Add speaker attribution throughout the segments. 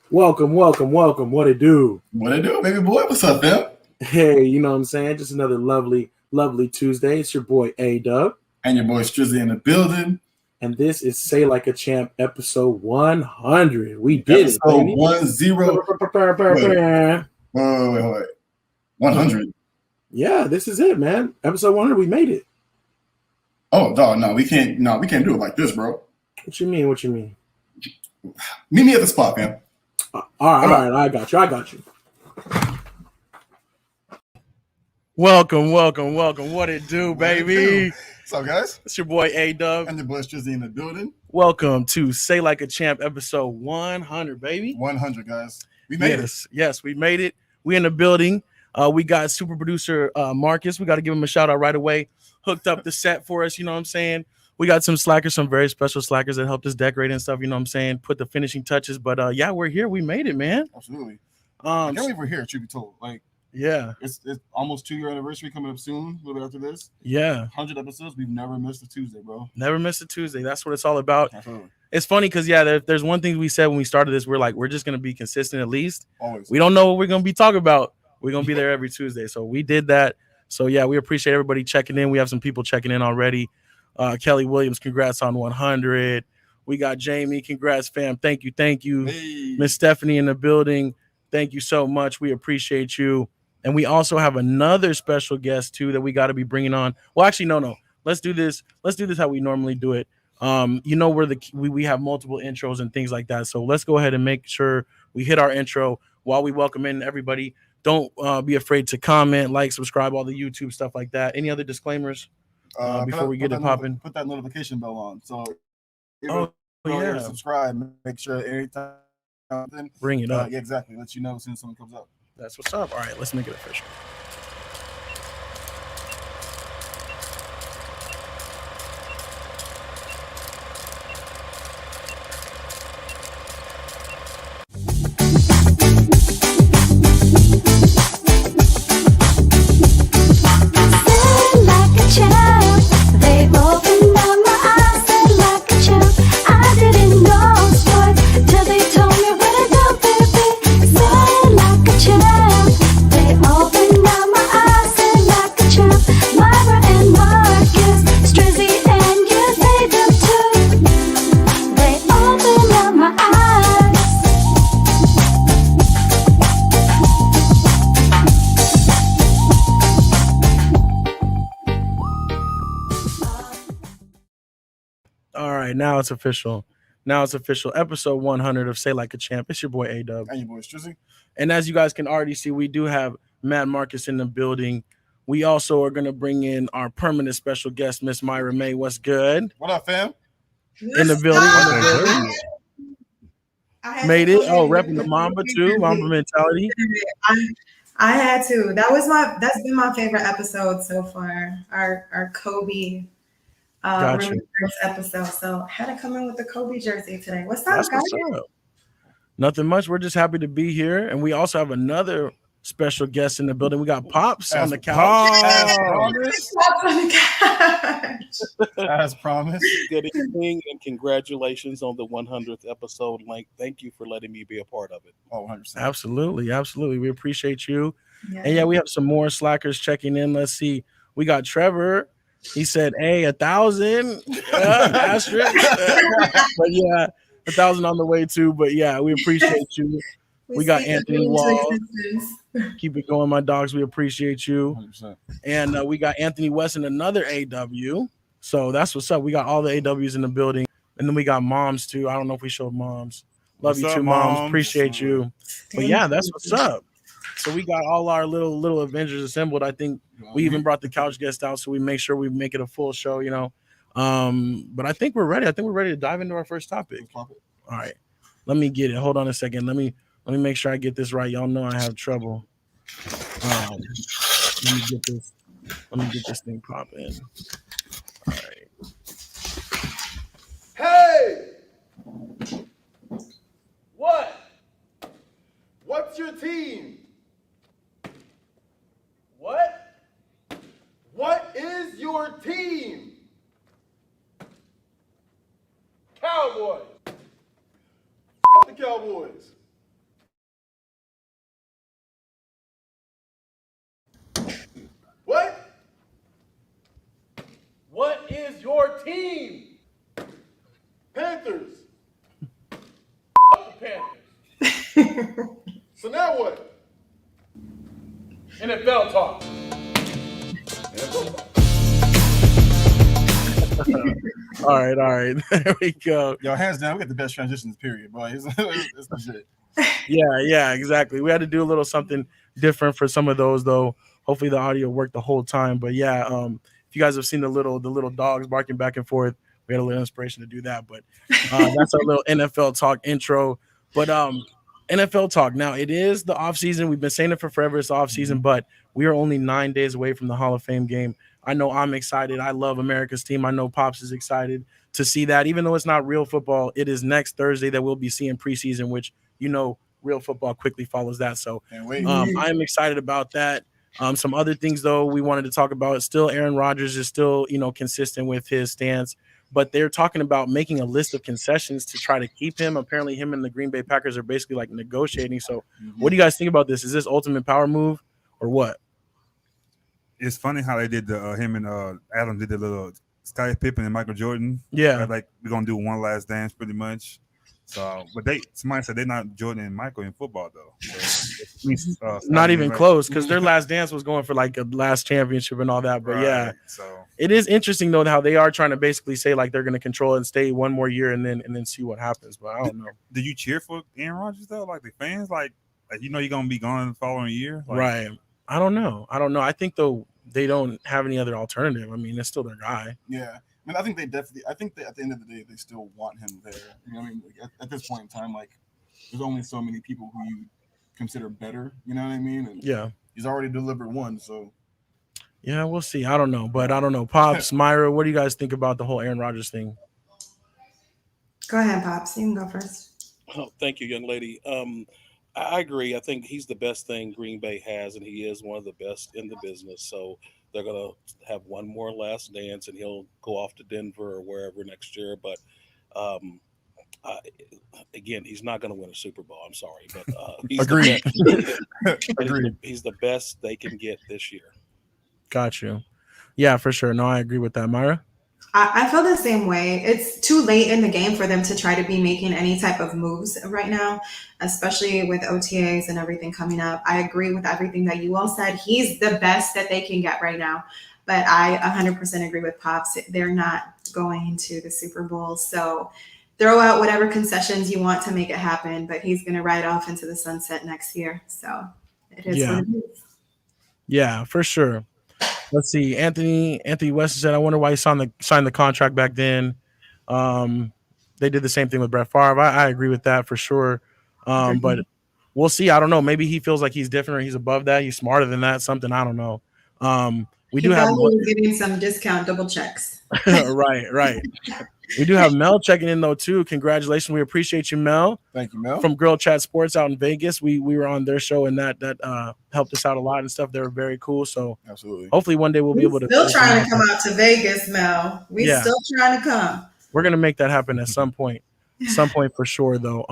Speaker 1: Welcome. What it do?
Speaker 2: What it do, baby boy? What's up, fam?
Speaker 1: Hey, you know what I'm saying? Just another lovely Tuesday. It's your boy A Dub,
Speaker 2: And your boy Strizzy in the building.
Speaker 1: and this is Say Like a Champ episode 100. We did it,
Speaker 2: Episode
Speaker 1: baby.
Speaker 2: 10. Wait. 100.
Speaker 1: Yeah, this is it, man. Episode 100. We made it.
Speaker 2: Oh, dog, no, we can't do it like this, bro.
Speaker 1: What you mean?
Speaker 2: Meet me at the spot, fam.
Speaker 1: All right. I got you. Welcome. What it do, baby?
Speaker 2: What's up, guys?
Speaker 1: It's your boy A Dub.
Speaker 2: And your boy Strizzy in the building.
Speaker 1: Welcome to Say Like a Champ episode 100, baby.
Speaker 2: 100, guys. We made it.
Speaker 1: Yes, we made it. We in the building. We got super producer Marcus. We got to give him a shout out right away. Hooked up the set for us, you know what I'm saying? We got some slackers, some very special slackers that helped us decorate and stuff, you know what I'm saying? Put the finishing touches. But yeah, we're here. We made it, man.
Speaker 2: Absolutely. I can't believe we're here, truth be told. Like,
Speaker 1: yeah.
Speaker 2: It's almost 2-year anniversary coming up soon, a little bit after this.
Speaker 1: Yeah.
Speaker 2: 100 episodes. We've never missed a Tuesday, bro.
Speaker 1: Never missed a Tuesday. That's what it's all about.
Speaker 2: Absolutely.
Speaker 1: It's funny because, yeah, there's one thing we said when we started this. We're like, we're just going to be consistent at least.
Speaker 2: Always.
Speaker 1: We don't know what we're going to be talking about. We're going to be there every Tuesday. So we did that. So, yeah, we appreciate everybody checking in. We have some people checking in already. Kelly Williams, congrats on 100. We got Jamie. Congrats, fam. Thank you.
Speaker 2: Hey.
Speaker 1: Miss Stephanie in the building. Thank you so much. We appreciate you. And we also have another special guest, too, that we got to be bringing on. Well, actually, no. Let's do this. Let's do this how we normally do it. You know, we have multiple intros and things like that. So let's go ahead and make sure we hit our intro while we welcome in everybody. Don't be afraid to comment, like, subscribe, all the YouTube stuff like that. Any other disclaimers before we get it popping?
Speaker 2: Put that notification bell on. So,
Speaker 1: yeah,
Speaker 2: subscribe. Make sure anytime.
Speaker 1: Bring it up.
Speaker 2: Yeah, exactly. Let you know as soon as something comes up.
Speaker 1: That's what's up. All right, let's make it official. Now it's official. Episode 100 of Say Like a Champ. It's your boy A Dub.
Speaker 2: And your boy Strizzy.
Speaker 1: And as you guys can already see, we do have Matt Marcus in the building. We also are going to bring in our permanent special guest, Miss Myra May. What's good?
Speaker 2: What up, fam?
Speaker 1: In the building. Made it. Oh, repping the Mamba too. Mamba mentality.
Speaker 3: I had to. That's been my favorite episode so far. Our Kobe. First episode, so I had to come in with the Kobe jersey today. What's up, guys?
Speaker 1: Nothing much. We're just happy to be here, and we also have another special guest in the building. We got Pops on the couch.
Speaker 2: As promised.
Speaker 4: Good evening and congratulations on the 100th episode. Like, thank you for letting me be a part of it.
Speaker 2: Oh, 100%.
Speaker 1: Absolutely. We appreciate you. Yeah. And yeah, we have some more slackers checking in. Let's see. We got Trevor. He said, "Hey, 1,000 asterisk." But yeah, 1,000 on the way too. But yeah, we appreciate you. We got Anthony Wall. Keep it going, my dogs. We appreciate you.
Speaker 2: 100%.
Speaker 1: And we got Anthony West and another AW. So that's what's up. We got all the AWs in the building. And then we got moms too. I don't know if we showed moms. Love you too, moms. Appreciate you. But yeah, that's what's up. So we got all our little Avengers assembled. I think we even brought the couch guest out, so we make sure we make it a full show, you know. But I think we're ready. We're ready to dive into our first topic. All right. Let me get it. Hold on a second. Let me make sure I get this right. Y'all know I have trouble. Let me get this thing popping. All right.
Speaker 5: Hey! What? What's your team? What is your team? Cowboys. The Cowboys. What is your team? Panthers. The Panthers. So now what? NFL talk. NFL talk.
Speaker 1: All right. There we go.
Speaker 2: Yo, hands down, we got the best transitions, period, boy. It's legit.
Speaker 1: Yeah, exactly. We had to do a little something different for some of those, though. Hopefully the audio worked the whole time. But yeah, if you guys have seen the little dogs barking back and forth, we had a little inspiration to do that. But that's our little NFL talk intro. But NFL talk. Now it is the off season. We've been saying it for forever. It's off season, but we are only 9 days away from the Hall of Fame game. I know I'm excited. I love America's team. I know Pops is excited to see that. Even though it's not real football, it is next Thursday that we'll be seeing preseason, which real football quickly follows that. So I'm excited about that. Some other things, though, we wanted to talk about. Still, Aaron Rodgers is still, consistent with his stance, but they're talking about making a list of concessions to try to keep him. Apparently, him and the Green Bay Packers are basically like negotiating. So what do you guys think about this? Is this ultimate power move or what?
Speaker 6: It's funny how they did him and Adam did the little Scottie Pippen and Michael Jordan.
Speaker 1: Yeah.
Speaker 6: Like we're going to do one last dance pretty much. So, but somebody said they're not Jordan and Michael in football though. So,
Speaker 1: not even close, because their last dance was going for like a last championship and all that. But yeah,
Speaker 6: so
Speaker 1: it is interesting though how they are trying to basically say like they're going to control it and stay one more year and then see what happens. But I don't know.
Speaker 6: Did you cheer for Aaron Rodgers though? Like the fans, like you're going to be gone the following year,
Speaker 1: right? I don't know. I think though they don't have any other alternative. I mean, it's still their guy.
Speaker 2: Yeah. I mean, I think that at the end of the day, they still want him there. You know what I mean? Like, at this point in time, like, there's only so many people who you consider better. You know what I mean? And
Speaker 1: yeah.
Speaker 2: He's already delivered one, so.
Speaker 1: Yeah, we'll see. I don't know. Pops, Myra, what do you guys think about the whole Aaron Rodgers thing?
Speaker 3: Go ahead, Pops. You can go first.
Speaker 4: Oh, thank you, young lady. I agree. I think he's the best thing Green Bay has, and he is one of the best in the business. So they're going to have one more last dance, and he'll go off to Denver or wherever next year. But again, he's not going to win a Super Bowl. I'm sorry, but he's
Speaker 1: agreed.
Speaker 4: He's the best they can get this year.
Speaker 1: Got you. Yeah, for sure. No, I agree with that, Myra.
Speaker 3: I feel the same way. It's too late in the game for them to try to be making any type of moves right now, especially with OTAs and everything coming up. I agree with everything that you all said. He's the best that they can get right now. But I 100% agree with Pops. They're not going to the Super Bowl. So throw out whatever concessions you want to make it happen. But he's going to ride off into the sunset next year. So it is what it is.
Speaker 1: Yeah, for sure. Let's see. Anthony West said, I wonder why he signed the contract back then. They did the same thing with Brett Favre. I agree with that for sure. But we'll see. I don't know. Maybe he feels like he's different or he's above that. He's smarter than that. Something. I don't know. We do have
Speaker 3: giving some discount double checks.
Speaker 1: Right. We do have Mel checking in though too. Congratulations. We appreciate you, Mel.
Speaker 2: Thank you, Mel.
Speaker 1: From Girl Chat Sports out in Vegas. We were on their show and that helped us out a lot and stuff. They were very cool. So
Speaker 2: absolutely.
Speaker 1: Hopefully one day we'll be able to
Speaker 3: still trying to come out to Vegas, Mel. Still trying to come.
Speaker 1: We're gonna make that happen at some point. Some point for sure though.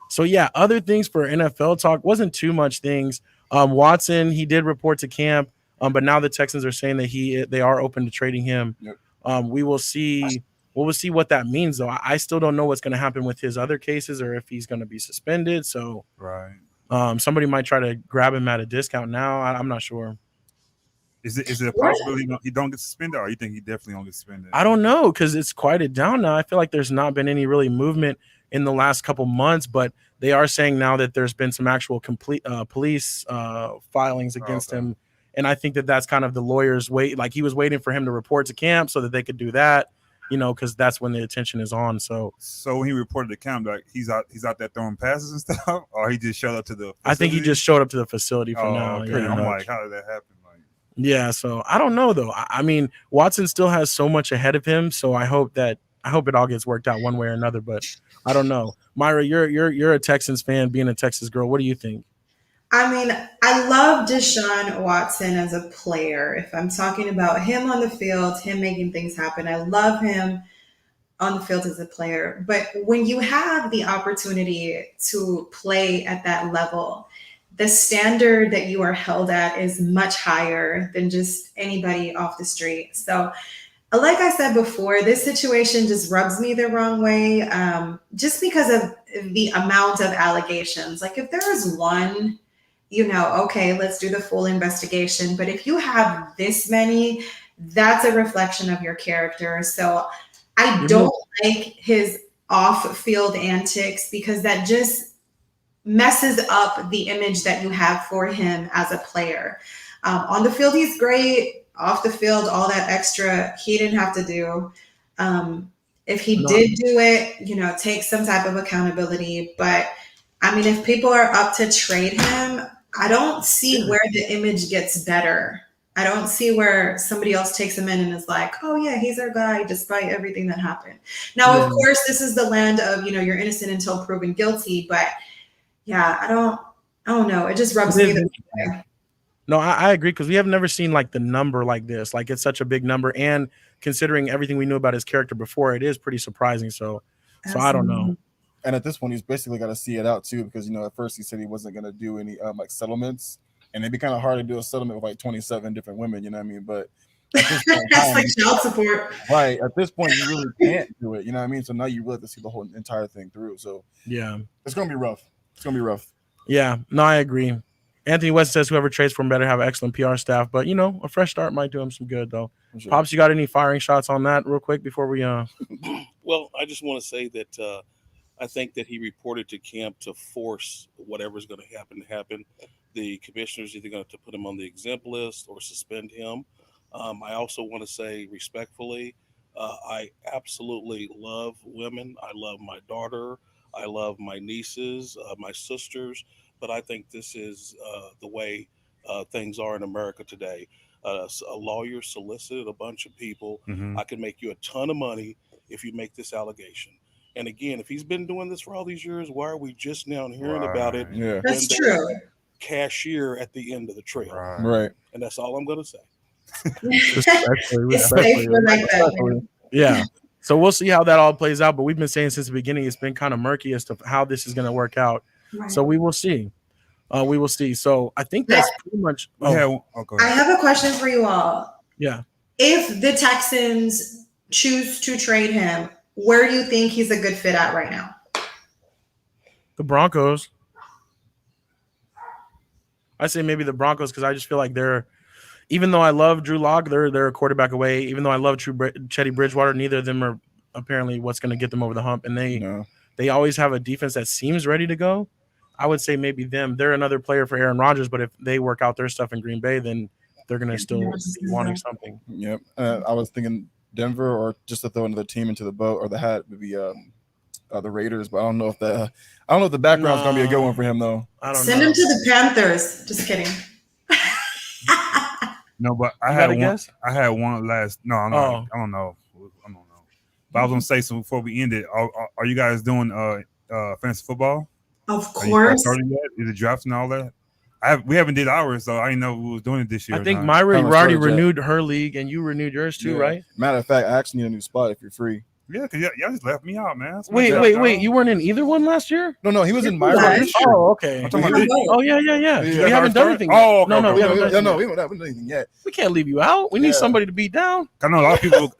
Speaker 1: So yeah, other things for NFL talk wasn't too much things. Watson, he did report to camp, but now the Texans are saying that they are open to trading him.
Speaker 2: Yep.
Speaker 1: We will see. We'll see what that means, though. I still don't know what's going to happen with his other cases or if he's going to be suspended. So, somebody might try to grab him at a discount now. I'm not sure.
Speaker 6: Is it a possibility he don't get suspended, or you think he definitely don't get suspended?
Speaker 1: I don't know because it's quieted down now. I feel like there's not been any really movement in the last couple months, but they are saying now that there's been some actual police filings against him. And I think that's kind of the lawyers wait. Like he was waiting for him to report to camp so that they could do that. Because that's when the attention is on. So
Speaker 6: when he reported to camp, like he's out there throwing passes and stuff, or he just showed up to the facility?
Speaker 1: I think he just showed up to the facility for now.
Speaker 6: Okay. Yeah, I'm like, how did that happen?
Speaker 1: Yeah, so I don't know though. I mean, Watson still has so much ahead of him, so I hope it all gets worked out one way or another. But I don't know. Myra, you're a Texans fan, being a Texas girl. What do you think?
Speaker 3: I mean, I love Deshaun Watson as a player. If I'm talking about him on the field, him making things happen, I love him on the field as a player. But when you have the opportunity to play at that level, the standard that you are held at is much higher than just anybody off the street. So like I said before, this situation just rubs me the wrong way, just because of the amount of allegations. Like, if there is one, okay, let's do the full investigation. But if you have this many, that's a reflection of your character. So I don't like his off-field antics, because that just messes up the image that you have for him as a player. On the field, he's great. Off the field, all that extra he didn't have to do. If he did do it, take some type of accountability. But I mean, if people are up to trade him, I don't see where the image gets better. I don't see where somebody else takes him in and is like, oh yeah, he's our guy, despite everything that happened. Now, of course, this is the land of, you're innocent until proven guilty. But yeah, I don't know. It just rubs me the way.
Speaker 1: No, I agree, because we have never seen like the number like this. Like, it's such a big number, and considering everything we knew about his character before, it is pretty surprising. So I don't know.
Speaker 2: And at this point, he's basically got to see it out too, because at first he said he wasn't going to do any like settlements, and it'd be kind of hard to do a settlement with like 27 different women. You know what I mean? But at this point,
Speaker 3: that's like child support,
Speaker 2: right? At this point, you really can't do it. You know what I mean? So now you really have to see the whole entire thing through. So
Speaker 1: yeah,
Speaker 2: it's gonna be rough. It's gonna be rough.
Speaker 1: Yeah, no, I agree. Anthony West says whoever trades for him better have an excellent PR staff, but a fresh start might do him some good though. Sure. Pops, you got any firing shots on that real quick before we
Speaker 4: Well, I just want to say that I think that he reported to camp to force whatever's going to happen. The commissioner's either going to put him on the exempt list or suspend him. I also want to say respectfully, I absolutely love women. I love my daughter. I love my nieces, my sisters. But I think this is the way things are in America today. A lawyer solicited a bunch of people.
Speaker 6: Mm-hmm.
Speaker 4: I can make you a ton of money if you make this allegation. And again, if he's been doing this for all these years, why are we just now hearing about it?
Speaker 2: Yeah,
Speaker 3: that's true.
Speaker 4: Cashier at the end of the trail.
Speaker 2: Right.
Speaker 4: And that's all I'm going to say.
Speaker 1: Respectfully. Yeah. So we'll see how that all plays out. But we've been saying since the beginning, it's been kind of murky as to how this is going to work out. Right. So we will see. We will see. So I think that's pretty much.
Speaker 3: I have a question for you all.
Speaker 1: Yeah.
Speaker 3: If the Texans choose to trade him, where do you think he's a good fit at right now?
Speaker 1: The Broncos. I say maybe the Broncos, because I just feel like they're, even though I love Drew Lock, they're a quarterback away. Even though I love Teddy Bridgewater, neither of them are apparently what's going to get them over the hump. And they always have a defense that seems ready to go. I would say maybe them. They're another player for Aaron Rodgers, but if they work out their stuff in Green Bay, then they're going to still be wanting something.
Speaker 2: Yep. I was thinking Denver, or just to throw another team into the boat or the hat, would be the Raiders. But I don't know if the background's going to be a good one for him though.
Speaker 1: I don't
Speaker 3: Send
Speaker 1: know.
Speaker 3: him to the Panthers. Just kidding.
Speaker 6: No, but I had one last. No, I don't know. But I was gonna say, so before we end it, are you guys doing fantasy football?
Speaker 3: Of course.
Speaker 6: Started yet? Is it drafts and all that? We haven't did ours, so I didn't know who was doing it this year.
Speaker 1: I think Myra already renewed her league, and you renewed yours too, right?
Speaker 2: Matter of fact, I actually need a new spot if you're free.
Speaker 6: Yeah, because y'all just left me out, man.
Speaker 1: Wait. You weren't in either one last year?
Speaker 2: No, he was in Myra this year.
Speaker 1: Oh, okay. Yeah. We haven't done anything yet.
Speaker 6: Oh, okay.
Speaker 1: No, we haven't
Speaker 2: done anything yet.
Speaker 1: We can't leave you out. We need somebody to beat down.
Speaker 6: I know a lot of people.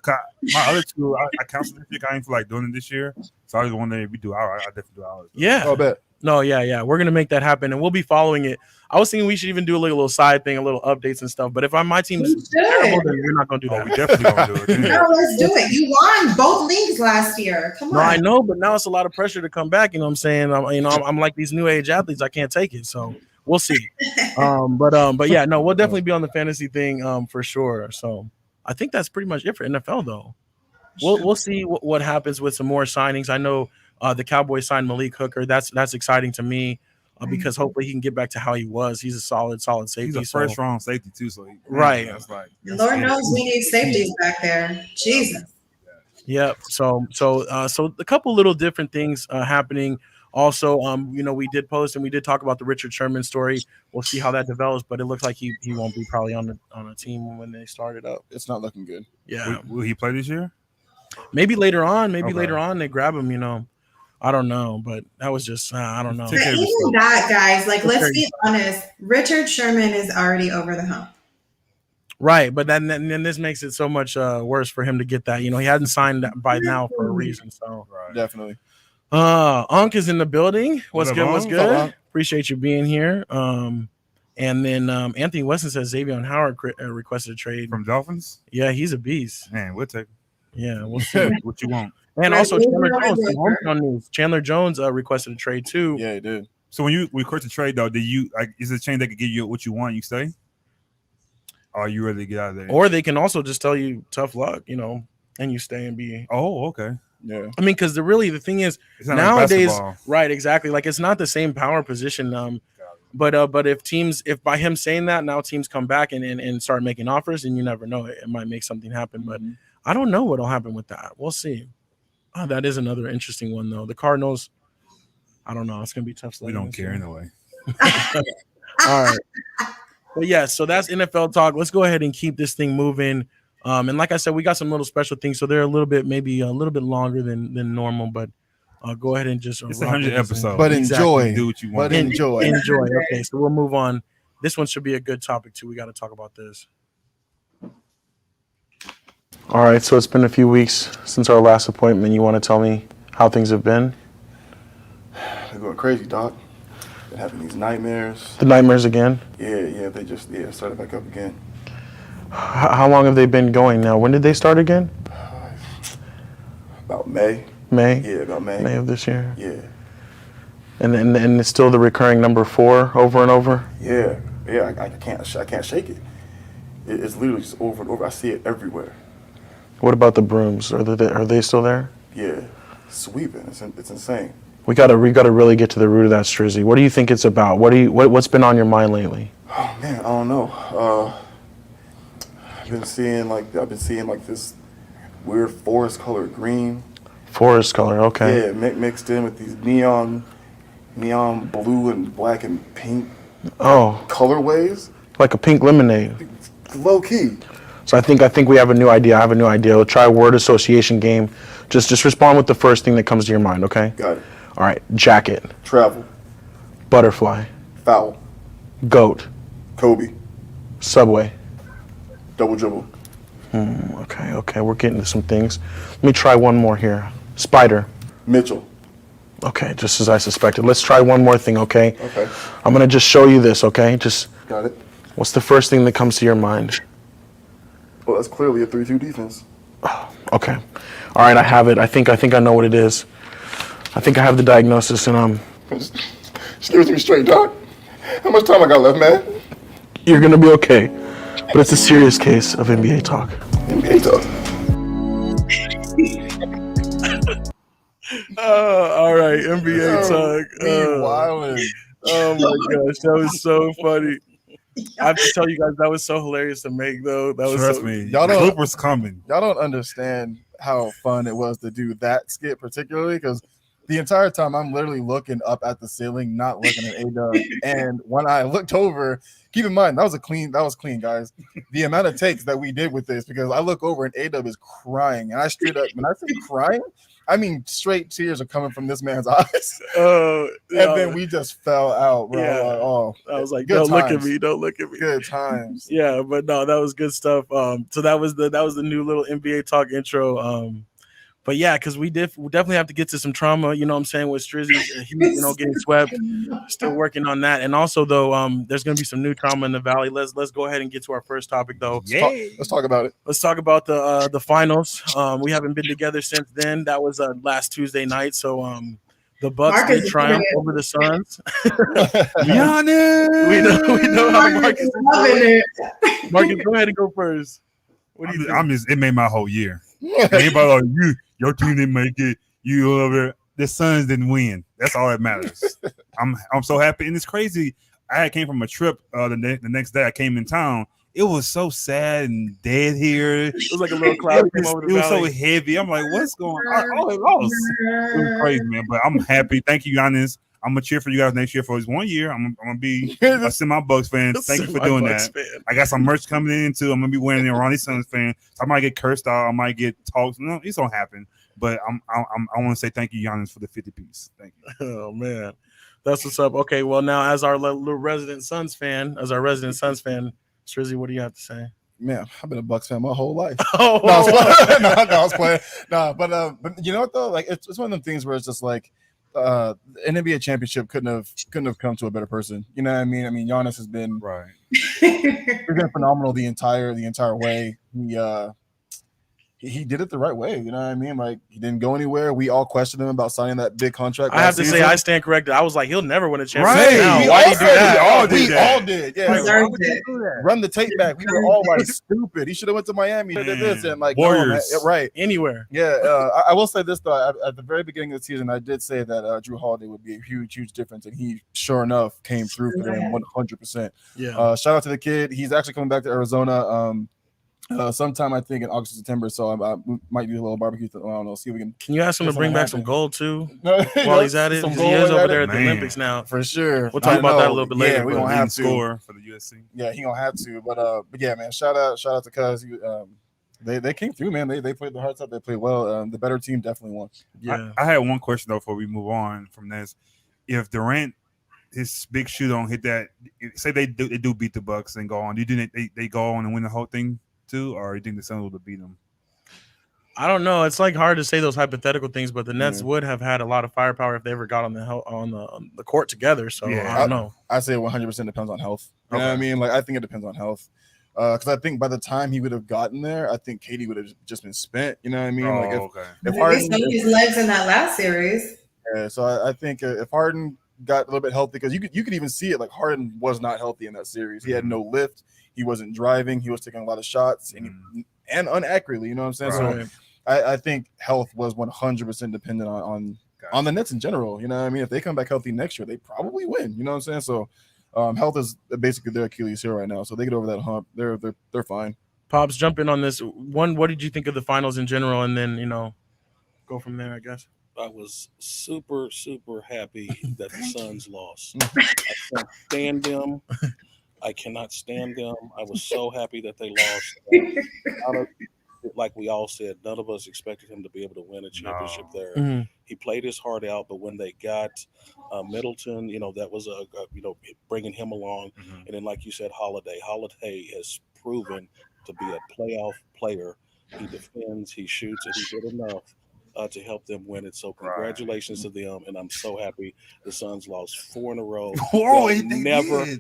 Speaker 6: My other two, I counseled this year. I didn't feel like doing it this year, so I was wondering if we do ours. I definitely do ours.
Speaker 1: Yeah.
Speaker 2: I bet.
Speaker 1: No, yeah. We're gonna make that happen, and we'll be following it. I was thinking we should even do a little side thing, a little updates and stuff. But if my team is terrible, then we're not gonna do that.
Speaker 6: We definitely gonna do it.
Speaker 3: No, let's do it. You won both leagues last year. Come on.
Speaker 1: No, I know, but now it's a lot of pressure to come back. You know what I'm saying? I'm like these new age athletes. I can't take it. So we'll see. But yeah, no, we'll definitely be on the fantasy thing for sure. So I think that's pretty much it for NFL though. We'll see what happens with some more signings. I know the Cowboys signed Malik Hooker. That's exciting to me. Because hopefully he can get back to how he was. He's a solid safety.
Speaker 6: He's a first round safety too. So
Speaker 1: right.
Speaker 6: That's like
Speaker 3: Lord knows we need safeties back there. Jesus.
Speaker 1: Yep. So a couple little different things happening. Also, we did post and we did talk about the Richard Sherman story. We'll see how that develops, but it looks like he won't be probably on a team when they start it up.
Speaker 2: It's not looking good.
Speaker 1: Yeah.
Speaker 6: Will he play this year?
Speaker 1: Maybe later on. Later on they grab him. I don't know, but that was just I don't know.
Speaker 3: But even that, guys, let's be honest. Richard Sherman is already over the hump.
Speaker 1: Right, but then this makes it so much worse for him to get that. You know, he hadn't signed that by now for a reason. So
Speaker 2: Definitely.
Speaker 1: Unc is in the building. What's
Speaker 6: What
Speaker 1: good?
Speaker 6: up,
Speaker 1: What's
Speaker 6: Unc?
Speaker 1: good? Appreciate you being here. And then Anthony Weston says Xavier Howard requested a trade
Speaker 6: From Dolphins?
Speaker 1: Yeah, he's a beast.
Speaker 6: Man, we'll take.
Speaker 1: Yeah, we'll see
Speaker 6: what you want.
Speaker 1: And also Chandler Jones from Hometown News. Chandler Jones requested a trade too.
Speaker 2: Yeah, he did.
Speaker 6: So when you request a trade though, did you like? Is it a chain that could give you what you want? You stay, or you ready to get out of there?
Speaker 1: Or they can also just tell you tough luck, you know, and you stay and be.
Speaker 6: Oh, okay.
Speaker 2: Yeah.
Speaker 1: I mean, because the thing is nowadays, right? Exactly. Like it's not the same power position. But if by him saying that now teams come back and start making offers, and you never know, it might make something happen. But I don't know what'll happen with that. We'll see. Oh, that is another interesting one though. The Cardinals. I don't know. It's gonna be tough.
Speaker 6: We don't care anyway.
Speaker 1: All right. But yeah, so that's NFL talk. Let's go ahead and keep this thing moving. And like I said, we got some little special things, so they're maybe a little bit longer than normal. But go ahead and just
Speaker 6: it's 100 episodes.
Speaker 2: But enjoy.
Speaker 6: Do what you want.
Speaker 2: But enjoy.
Speaker 1: Enjoy. Okay, so we'll move on. This one should be a good topic too. We got to talk about this. All right, so it's been a few weeks since our last appointment. You want to tell me how things have been?
Speaker 7: They're going crazy, Doc. Been having these nightmares.
Speaker 1: The nightmares again?
Speaker 7: Yeah, they just started back up again.
Speaker 1: How long have they been going now? When did they start again?
Speaker 7: About May.
Speaker 1: May?
Speaker 7: Yeah, about May.
Speaker 1: May of this year?
Speaker 7: Yeah.
Speaker 1: And it's still the recurring number 4 over and over?
Speaker 7: Yeah, I can't shake it. It's literally just over and over. I see it everywhere.
Speaker 1: What about the brooms? Are they still there?
Speaker 7: Yeah, sweeping. It's insane.
Speaker 1: We gotta really get to the root of that, Strizzy. What do you think it's about? What's been on your mind lately?
Speaker 7: Oh man, I don't know. I've been seeing like this weird forest colored green.
Speaker 1: Forest color, okay.
Speaker 7: Yeah, mixed in with these neon blue and black and pink.
Speaker 1: Oh.
Speaker 7: Colorways.
Speaker 1: Like a pink lemonade.
Speaker 7: Low key.
Speaker 1: So I think we have a new idea. I have a new idea. We'll try a word association game. Just respond with the first thing that comes to your mind, okay?
Speaker 7: Got it.
Speaker 1: All right. Jacket.
Speaker 7: Travel.
Speaker 1: Butterfly.
Speaker 7: Foul.
Speaker 1: Goat.
Speaker 7: Kobe.
Speaker 1: Subway.
Speaker 7: Double dribble.
Speaker 1: Okay. We're getting to some things. Let me try one more here. Spider.
Speaker 7: Mitchell.
Speaker 1: Okay, just as I suspected. Let's try one more thing, okay?
Speaker 7: Okay.
Speaker 1: I'm going to just show you this, okay? Just.
Speaker 7: Got it.
Speaker 1: What's the first thing that comes to your mind?
Speaker 7: Well, that's clearly a 3-2 defense.
Speaker 1: Okay. All right, I have it. I think I know what it is. I think I have the diagnosis, and
Speaker 7: Just give it to me straight, Doc. How much time I got left, man?
Speaker 1: You're gonna be okay. But it's a serious case of NBA talk.
Speaker 7: NBA talk.
Speaker 1: All right, NBA talk.
Speaker 2: Wildin'.
Speaker 1: Oh my gosh, that was so funny. I have to tell you guys that was so hilarious to make, though. That was
Speaker 6: Trust me,
Speaker 2: Y'all
Speaker 6: the
Speaker 2: don't-
Speaker 6: Clippers coming.
Speaker 2: Y'all don't understand how fun it was to do that skit, particularly because the entire time I'm literally looking up at the ceiling, not looking at A-Dub. And when I looked over, keep in mind that was clean, guys. The amount of takes that we did with this, because I look over and A-Dub is crying, and I straight up, when I say crying, I mean straight tears are coming from this man's eyes. And then we just fell out, bro.
Speaker 1: Yeah.
Speaker 2: Like, oh,
Speaker 1: I was like,
Speaker 2: good
Speaker 1: don't look at
Speaker 2: times.
Speaker 1: me, don't look at me.
Speaker 2: Good times.
Speaker 1: Yeah, but no, that was good stuff. So that was the new little NBA talk intro. But yeah, because we definitely have to get to some trauma, you know what I'm saying, with Strizzy, getting swept. Still working on that. And also though, there's gonna be some new trauma in the valley. Let's go ahead and get to our first topic though.
Speaker 2: Let's talk about it.
Speaker 1: Let's talk about the finals. We haven't been together since then. That was last Tuesday night. So the Bucks
Speaker 3: Marcus
Speaker 1: did
Speaker 3: is
Speaker 1: triumph
Speaker 3: brilliant.
Speaker 1: over the Suns.
Speaker 6: Giannis!
Speaker 1: we know how Marcus is
Speaker 3: Loving
Speaker 1: doing.
Speaker 3: it.
Speaker 1: Marcus, go ahead and go first. What do you think?
Speaker 6: It made my whole year. Anybody like your team didn't make it. You over the Suns didn't win. That's all that matters. I'm so happy, and it's crazy. I came from a trip the next day. I came in town. It was so sad and dead here.
Speaker 1: It was like a little cloud came over
Speaker 6: It
Speaker 1: the
Speaker 6: was so
Speaker 1: valley.
Speaker 6: heavy. I'm like, what's going on? Oh, it lost. It was crazy, man. But I'm happy. Thank you, Giannis. I'm gonna cheer for you guys next year for this 1 year. I'm gonna be a semi Bucks fan. Thank you for doing that. I got some merch coming in too. I'm gonna be wearing it. Ronnie Suns fan. So I might get cursed out. I might get talked. No, it's gonna happen. But I want to say thank you, Giannis, for the 50 piece. Thank you.
Speaker 1: Oh man, that's what's up. Okay, well now as our little resident Suns fan, Strizzy, what do you have to say?
Speaker 2: Man, I've been a Bucks fan my whole life.
Speaker 1: Oh,
Speaker 2: I was playing. No, but you know what though? Like it's one of them things where it's just like an NBA championship couldn't have come to a better person. You know what I mean? I mean, Giannis has been
Speaker 6: Right.
Speaker 2: he's been phenomenal the entire way. He did it the right way. You know what I mean? Like he didn't go anywhere. We all questioned him about signing that big contract.
Speaker 1: I have to say, I stand corrected. I was like, he'll never win a championship.
Speaker 6: Right.
Speaker 1: Now. Why did he do that?
Speaker 2: We all did. Yeah.
Speaker 3: Like,
Speaker 2: Why would you do that? Run the tape back. We were all like stupid. He should have went to Miami. Did this and like
Speaker 6: Warriors.
Speaker 2: no, man. Right.
Speaker 1: Anywhere.
Speaker 2: Yeah. I will say this though. At the very beginning of the season, I did say that Drew Holiday would be a huge difference, and he sure enough came through for them 100%.
Speaker 1: Yeah.
Speaker 2: Shout out to the kid. He's actually coming back to Arizona. Sometime I think in August or September, so I might do a little barbecue. I don't know. See if we can.
Speaker 1: Can you ask him to bring back some gold too
Speaker 2: No,
Speaker 1: while he's at it? He is over there at the Olympics now.
Speaker 2: For sure.
Speaker 1: We'll talk about that a little bit later.
Speaker 2: Yeah, we're gonna have to
Speaker 6: score for the USC.
Speaker 2: Yeah, he gonna have to. But yeah, man. Shout out to Cuz. They came through, man. They played their hearts out. They played well. The better team definitely won.
Speaker 1: Yeah.
Speaker 6: I had one question though before we move on from this. If Durant, his big shoe don't hit that, say they do beat the Bucks and go on, do you think they go on and win the whole thing too, or you think the Suns will beat them?
Speaker 1: I don't know. It's like hard to say those hypothetical things, but the Nets would have had a lot of firepower if they ever got on the court together. So I don't know.
Speaker 2: I say 100% depends on health. You know what I mean? Like I think it depends on health. Because I think by the time he would have gotten there, I think KD would have just been spent. You know what I mean? If
Speaker 3: Harden, his legs in that last series.
Speaker 2: Yeah, so I think if Harden got a little bit healthy, because you could even see it. Like Harden was not healthy in that series. He had no lift. He wasn't driving. He was taking a lot of shots and unaccurately. You know what I'm saying?
Speaker 1: Right.
Speaker 2: So I think health was 100% dependent on the Nets in general. You know what I mean? If they come back healthy next year, they probably win. You know what I'm saying? So health is basically their Achilles heel right now. So they get over that hump. They're fine.
Speaker 1: Pops, jump in on this one. What did you think of the finals in general, and then go from there? I guess
Speaker 4: I was super happy that the Suns lost. I can't stand them. I cannot stand them. I was so happy that they lost. Like we all said, none of us expected him to be able to win a championship there.
Speaker 1: Mm-hmm.
Speaker 4: He played his heart out, but when they got Middleton, that was bringing him along. Mm-hmm. And then, like you said, Holiday has proven to be a playoff player. He defends, he shoots, and he did enough to help them win it. So congratulations to them, and I'm so happy the Suns lost 4 in a row.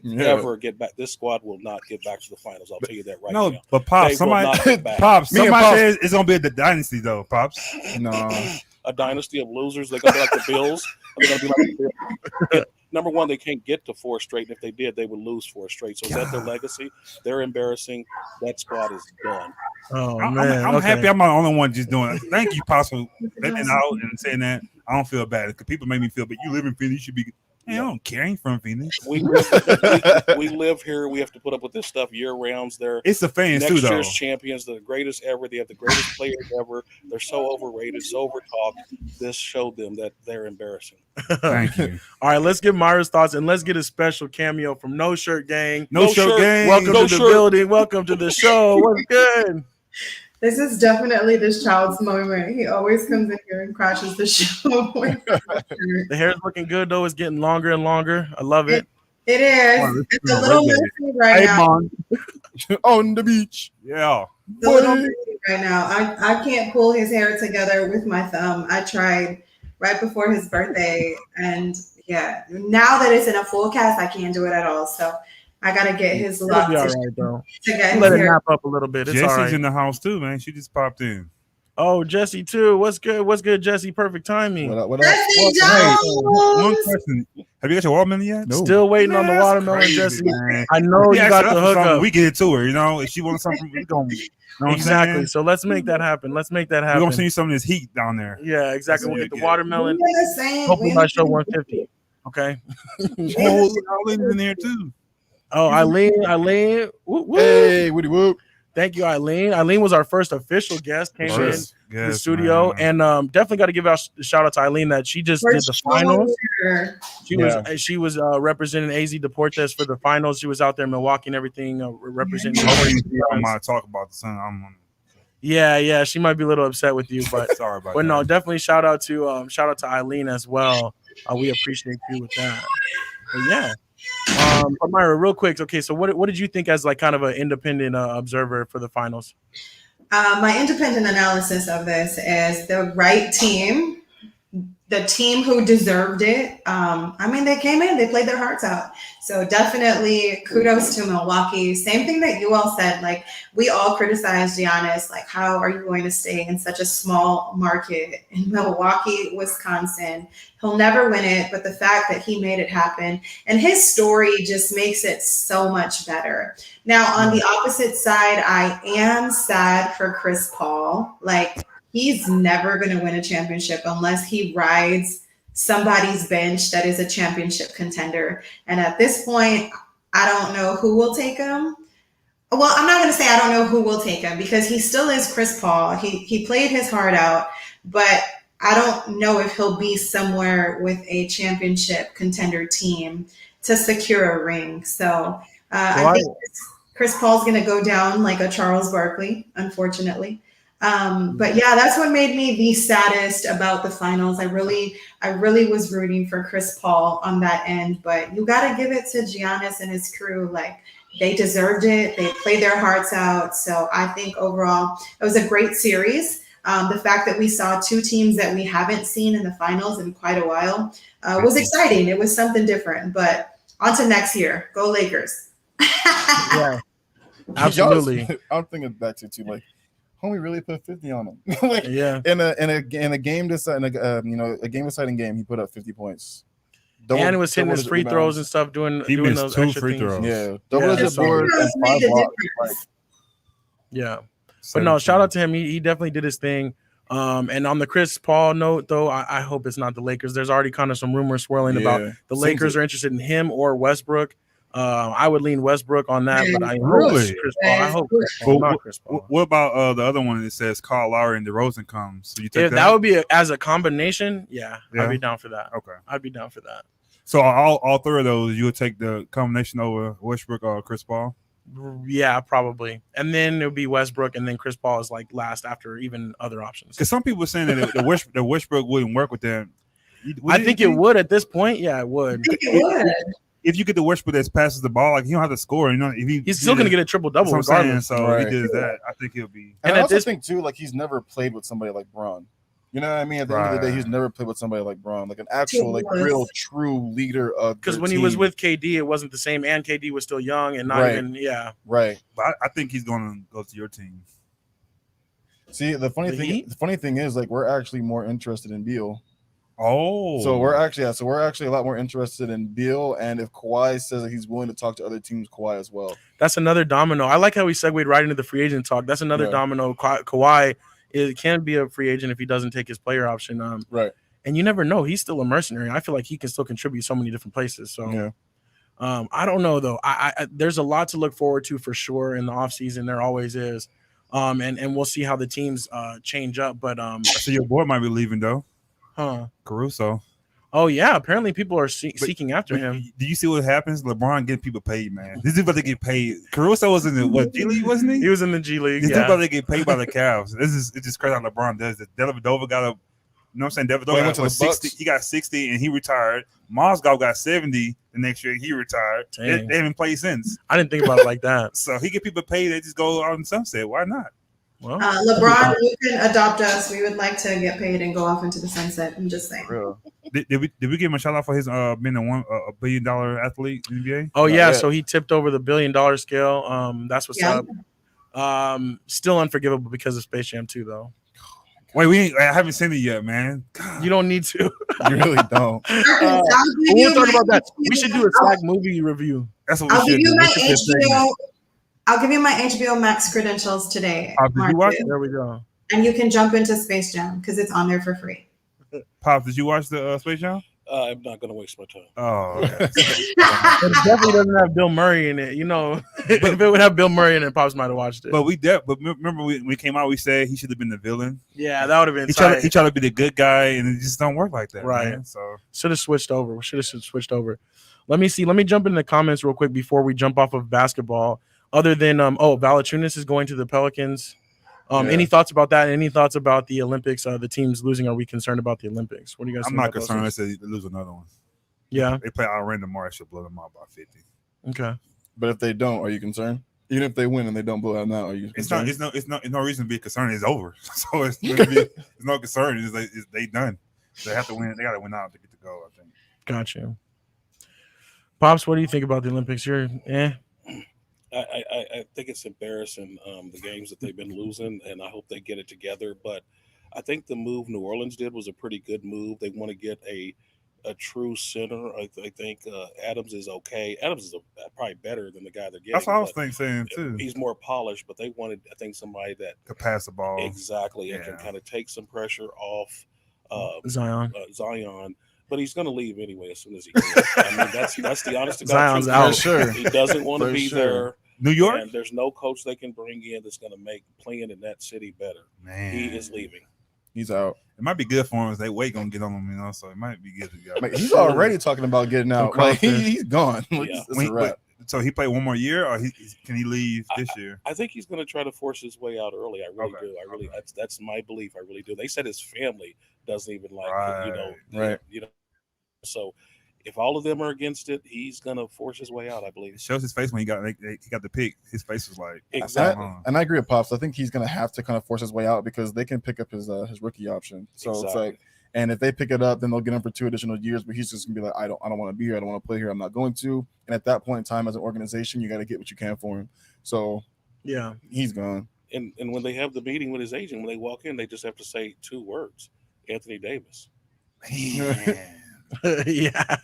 Speaker 4: Never get back. This squad will not get back to the finals. I'll tell you that right now.
Speaker 6: No, but Pops, somebody says it's gonna be the dynasty though. Pops,
Speaker 2: no,
Speaker 4: a dynasty of losers. They're gonna be like the Bills. They're gonna be like the Bills. Number one, they can't get to 4 straight. And if they did, they would lose 4 straight. So is that their legacy? They're embarrassing. That squad is done.
Speaker 1: Oh man,
Speaker 6: I'm happy. I'm not the only one just doing it. Thank you, Pops, for letting out and saying that. I don't feel bad because people make me feel, but you live in Phoenix, you should be. Hey, I don't care. I ain't from Phoenix.
Speaker 4: We live here. We have to put up with this stuff year rounds.
Speaker 6: It's the fans too, though.
Speaker 4: Next year's champions, the greatest ever. They have the greatest players ever. They're so overrated, so overtalked. This showed them that they're embarrassing.
Speaker 6: Thank you.
Speaker 1: All right, let's get Myra's thoughts and let's get a special cameo from No Shirt Gang.
Speaker 6: No Shirt Gang.
Speaker 1: Welcome to the building. Welcome to the show. What's good?
Speaker 3: This is definitely this child's moment. He always comes in here and crashes the show.
Speaker 1: The hair's looking good, though. It's getting longer and longer. I love it.
Speaker 3: It is.
Speaker 6: Oh,
Speaker 3: it's a little messy right now.
Speaker 2: On the beach.
Speaker 6: Yeah.
Speaker 3: It's a little messy right now. I can't pull his hair together with my thumb. I tried right before his birthday. And yeah, now that it's in a full cast, I can't do it at all. So I gotta get his luck
Speaker 1: to get
Speaker 3: let
Speaker 1: it nap up a little bit. It's
Speaker 6: Jesse's
Speaker 1: all right.
Speaker 6: in the house too, man. She just popped in.
Speaker 1: Oh, Jesse too. What's good? What's good, Jesse? Perfect timing.
Speaker 2: What up?
Speaker 3: Jesse
Speaker 6: Hey,
Speaker 3: Jones!
Speaker 6: one question. Have you got your watermelon yet?
Speaker 2: No.
Speaker 1: Still waiting on the watermelon,
Speaker 6: Crazy,
Speaker 1: Jesse.
Speaker 6: man.
Speaker 1: I know you got the hookup.
Speaker 6: We get it to her, If she wants something, we going
Speaker 1: Exactly. So let's make that happen. Let's make that happen.
Speaker 6: We're gonna send you some of this heat down there.
Speaker 1: Yeah, exactly. We'll get the watermelon.
Speaker 3: Hopefully
Speaker 1: Hopefully by show 150. Okay.
Speaker 6: Oh, Eileen's in there too.
Speaker 1: Oh, Eileen. Whoop, whoop.
Speaker 2: Hey, woody whoop.
Speaker 1: Thank you, Eileen. Eileen was our first official guest. Came in the studio,
Speaker 6: man.
Speaker 1: and definitely got to give out a shout out to Eileen that she just did the finals. She was representing AZ Deportes for the finals. She was out there in Milwaukee and everything, representing.
Speaker 6: I might talk about the Sun.
Speaker 1: Yeah, she might be a little upset with you, but
Speaker 6: sorry about
Speaker 1: but
Speaker 6: that.
Speaker 1: no, definitely shout out to Eileen as well. We appreciate you with that. But yeah, But Myra, real quick. Okay, so what did you think as like kind of an independent observer for the finals?
Speaker 3: My independent analysis of this is the right team, the team who deserved it. I mean, they came in, they played their hearts out. So definitely kudos to Milwaukee. Same thing that you all said, like we all criticized Giannis, like how are you going to stay in such a small market in Milwaukee, Wisconsin? He'll never win it, but the fact that he made it happen and his story just makes it so much better. Now, on the opposite side, I am sad for Chris Paul. Like, he's never going to win a championship unless he rides somebody's bench that is a championship contender. And at this point, I don't know who will take him. Well, I'm not going to say I don't know who will take him because he still is Chris Paul. He played his heart out, but I don't know if he'll be somewhere with a championship contender team to secure a ring. So I think Chris Paul's going to go down like a Charles Barkley, unfortunately. But yeah, that's what made me the saddest about the finals. I really was rooting for Chris Paul on that end, but you got to give it to Giannis and his crew. Like, they deserved it. They played their hearts out. So I think overall it was a great series. The fact that we saw two teams that we haven't seen in the finals in quite a while was exciting. It was something different, but on to next year. Go Lakers.
Speaker 1: Yeah, absolutely.
Speaker 2: I'm thinking back to too, like, homie really put 50 on him. Like,
Speaker 1: yeah,
Speaker 2: in a game deciding a game deciding game, he put up 50 points.
Speaker 1: And it was hitting his free throws and stuff, doing those
Speaker 6: two
Speaker 1: extra
Speaker 6: free
Speaker 1: things.
Speaker 6: throws.
Speaker 2: Yeah, double-digit boards and 5 blocks. Like,
Speaker 1: yeah, but no, shout out to him. He definitely did his thing. And on the Chris Paul note, though, I hope it's not the Lakers. There's already kind of some rumors swirling about the Lakers are interested in him or Westbrook. I would lean Westbrook on that, but I hope it's Chris Paul. I hope Chris Paul, not Chris Paul.
Speaker 6: What about the other one that says Kyle Lowry and DeRozan comes? So you take
Speaker 1: that would be as a combination. Yeah, I'd be down for that.
Speaker 6: Okay,
Speaker 1: I'd be down for that.
Speaker 6: So all three of those, you would take the combination over Westbrook or Chris Paul?
Speaker 1: Yeah, probably. And then it would be Westbrook, and then Chris Paul is like last after even other options.
Speaker 6: Because some people are saying that the Westbrook wouldn't work with them.
Speaker 1: I think it would at this point. Yeah, it would.
Speaker 3: I think it would.
Speaker 6: If you get the Westbrook that passes the ball, like, you don't have to score. You know, if
Speaker 1: he's still going to get a triple double regardless.
Speaker 6: So if he does that, I think he'll be.
Speaker 2: And I also think too, like, he's never played with somebody like Bron. You know what I mean? At the end of the day, he's never played with somebody like Bron, like an actual, like, real, true leader of.
Speaker 1: Because when he was with KD, it wasn't the same, and KD was still young and not even. Yeah,
Speaker 2: right.
Speaker 6: But I think he's going to go to your team.
Speaker 2: See, the funny thing is, like, we're actually more interested in Beal.
Speaker 6: Oh,
Speaker 2: so we're actually a lot more interested in Beal, and if Kawhi says that he's willing to talk to other teams, Kawhi as well.
Speaker 1: That's another domino. I like how we segued right into the free agent talk. That's another domino. Kawhi can be a free agent if he doesn't take his player option.
Speaker 2: Right.
Speaker 1: And you never know. He's still a mercenary. I feel like he can still contribute so many different places. So I don't know though. I there's a lot to look forward to for sure in the offseason. There always is. And we'll see how the teams change up. But
Speaker 6: so your boy might be leaving though.
Speaker 1: Huh?
Speaker 6: Caruso.
Speaker 1: Oh yeah, apparently people are seeking after him.
Speaker 6: Do you see what happens? LeBron getting people paid, man. This is about to get paid. Caruso was in the G League, wasn't he?
Speaker 1: He was in the G League.
Speaker 6: He's about to get paid by the Cavs. It's just crazy how LeBron does it. Dellavedova got a, you know what I'm saying? Dellavedova got 60. He got 60 and he retired. Mozgov got 70 the next year. He retired. They haven't played since.
Speaker 1: I didn't think about it like that.
Speaker 6: So he get people paid. They just go out in sunset. Why not?
Speaker 1: Well,
Speaker 3: LeBron, you can adopt us. We would like to get paid and go off into the sunset. I'm just saying.
Speaker 6: Did we give him a shout out for his being a $1 billion athlete in the NBA?
Speaker 1: Oh yeah, so he tipped over the $1 billion scale. That's what's up. Still unforgivable because of Space Jam 2 though.
Speaker 6: Wait, I haven't seen it yet, man. God.
Speaker 1: You don't need to.
Speaker 2: You really don't.
Speaker 1: We'll talk about that. We should do a SLAC movie review.
Speaker 6: That's what we should do.
Speaker 3: I'll give you my HBO Max credentials today.
Speaker 6: Did you watch it?
Speaker 1: There we go.
Speaker 3: And you can jump into Space Jam because it's on there for free.
Speaker 6: Pops, did you watch the Space Jam?
Speaker 4: I'm not going to waste my time.
Speaker 6: Oh, okay.
Speaker 1: It definitely doesn't have Bill Murray in it. You know, if it would have Bill Murray in it, Pops might have watched it.
Speaker 6: But remember when we came out, we said he should have been the villain.
Speaker 1: Yeah, that would have been.
Speaker 6: He tried to be the good guy, and it just don't work like that,
Speaker 1: right?
Speaker 6: Man. So
Speaker 1: should have switched over. Let me see. Let me jump into the comments real quick before we jump off of basketball. Other than Valanciunas is going to the Pelicans. Any thoughts about that? Any thoughts about the Olympics? The teams losing? Are we concerned about the Olympics? What do you guys?
Speaker 6: I'm not concerned unless they lose another one.
Speaker 1: Yeah.
Speaker 6: They play Iran tomorrow. I should blow them out by 50.
Speaker 1: Okay.
Speaker 2: But if they don't, are you concerned? Even if they win and they don't blow out now, are you concerned?
Speaker 6: It's no reason to be concerned. It's over. So it's no concern. It's they done. They have to win. They got to win out to get to go, I think.
Speaker 1: Got you. Pops, what do you think about the Olympics?
Speaker 4: I think it's embarrassing, the games that they've been losing, and I hope they get it together. But I think the move New Orleans did was a pretty good move. They want to get a true center. I think Adams is okay. Adams is probably better than the guy they're getting.
Speaker 6: That's what I was saying too.
Speaker 4: He's more polished, but they wanted, I think, somebody that
Speaker 6: could pass the ball
Speaker 4: exactly and can kind of take some pressure off
Speaker 1: Zion.
Speaker 4: But he's going to leave anyway as soon as he can. I mean, that's the honest to God
Speaker 1: Zion's
Speaker 4: truth.
Speaker 1: out.
Speaker 2: Sure.
Speaker 4: He doesn't want to be there.
Speaker 6: New York?
Speaker 4: And there's no coach they can bring in that's going to make playing in that city better.
Speaker 6: Man.
Speaker 4: He is leaving.
Speaker 2: He's out.
Speaker 6: It might be good for him. They weight gonna get on him, so it might be good to go.
Speaker 2: Like, he's already talking about getting out. Like he's gone. Like,
Speaker 4: Yeah.
Speaker 2: it's a wrap.
Speaker 6: So he played one more year, or can he leave this year?
Speaker 4: I think he's going to try to force his way out early. I really do. I really that's my belief. I really do. They said his family doesn't even like it,
Speaker 2: Right.
Speaker 4: So if all of them are against it, he's going to force his way out, I believe.
Speaker 6: It shows his face when he got the pick. His face was like
Speaker 4: exactly.
Speaker 2: And I agree with Pops. I think he's going to have to kind of force his way out because they can pick up his rookie option. So It's like, and if they pick it up, then they'll get him for 2 additional years. But he's just gonna be like, I don't want to be here. I don't want to play here. I'm not going to. And at that point in time, as an organization, you got to get what you can for him. So
Speaker 1: yeah,
Speaker 2: he's gone.
Speaker 4: And when they have the meeting with his agent, when they walk in, they just have to say 2 words: Anthony Davis.
Speaker 1: Yeah.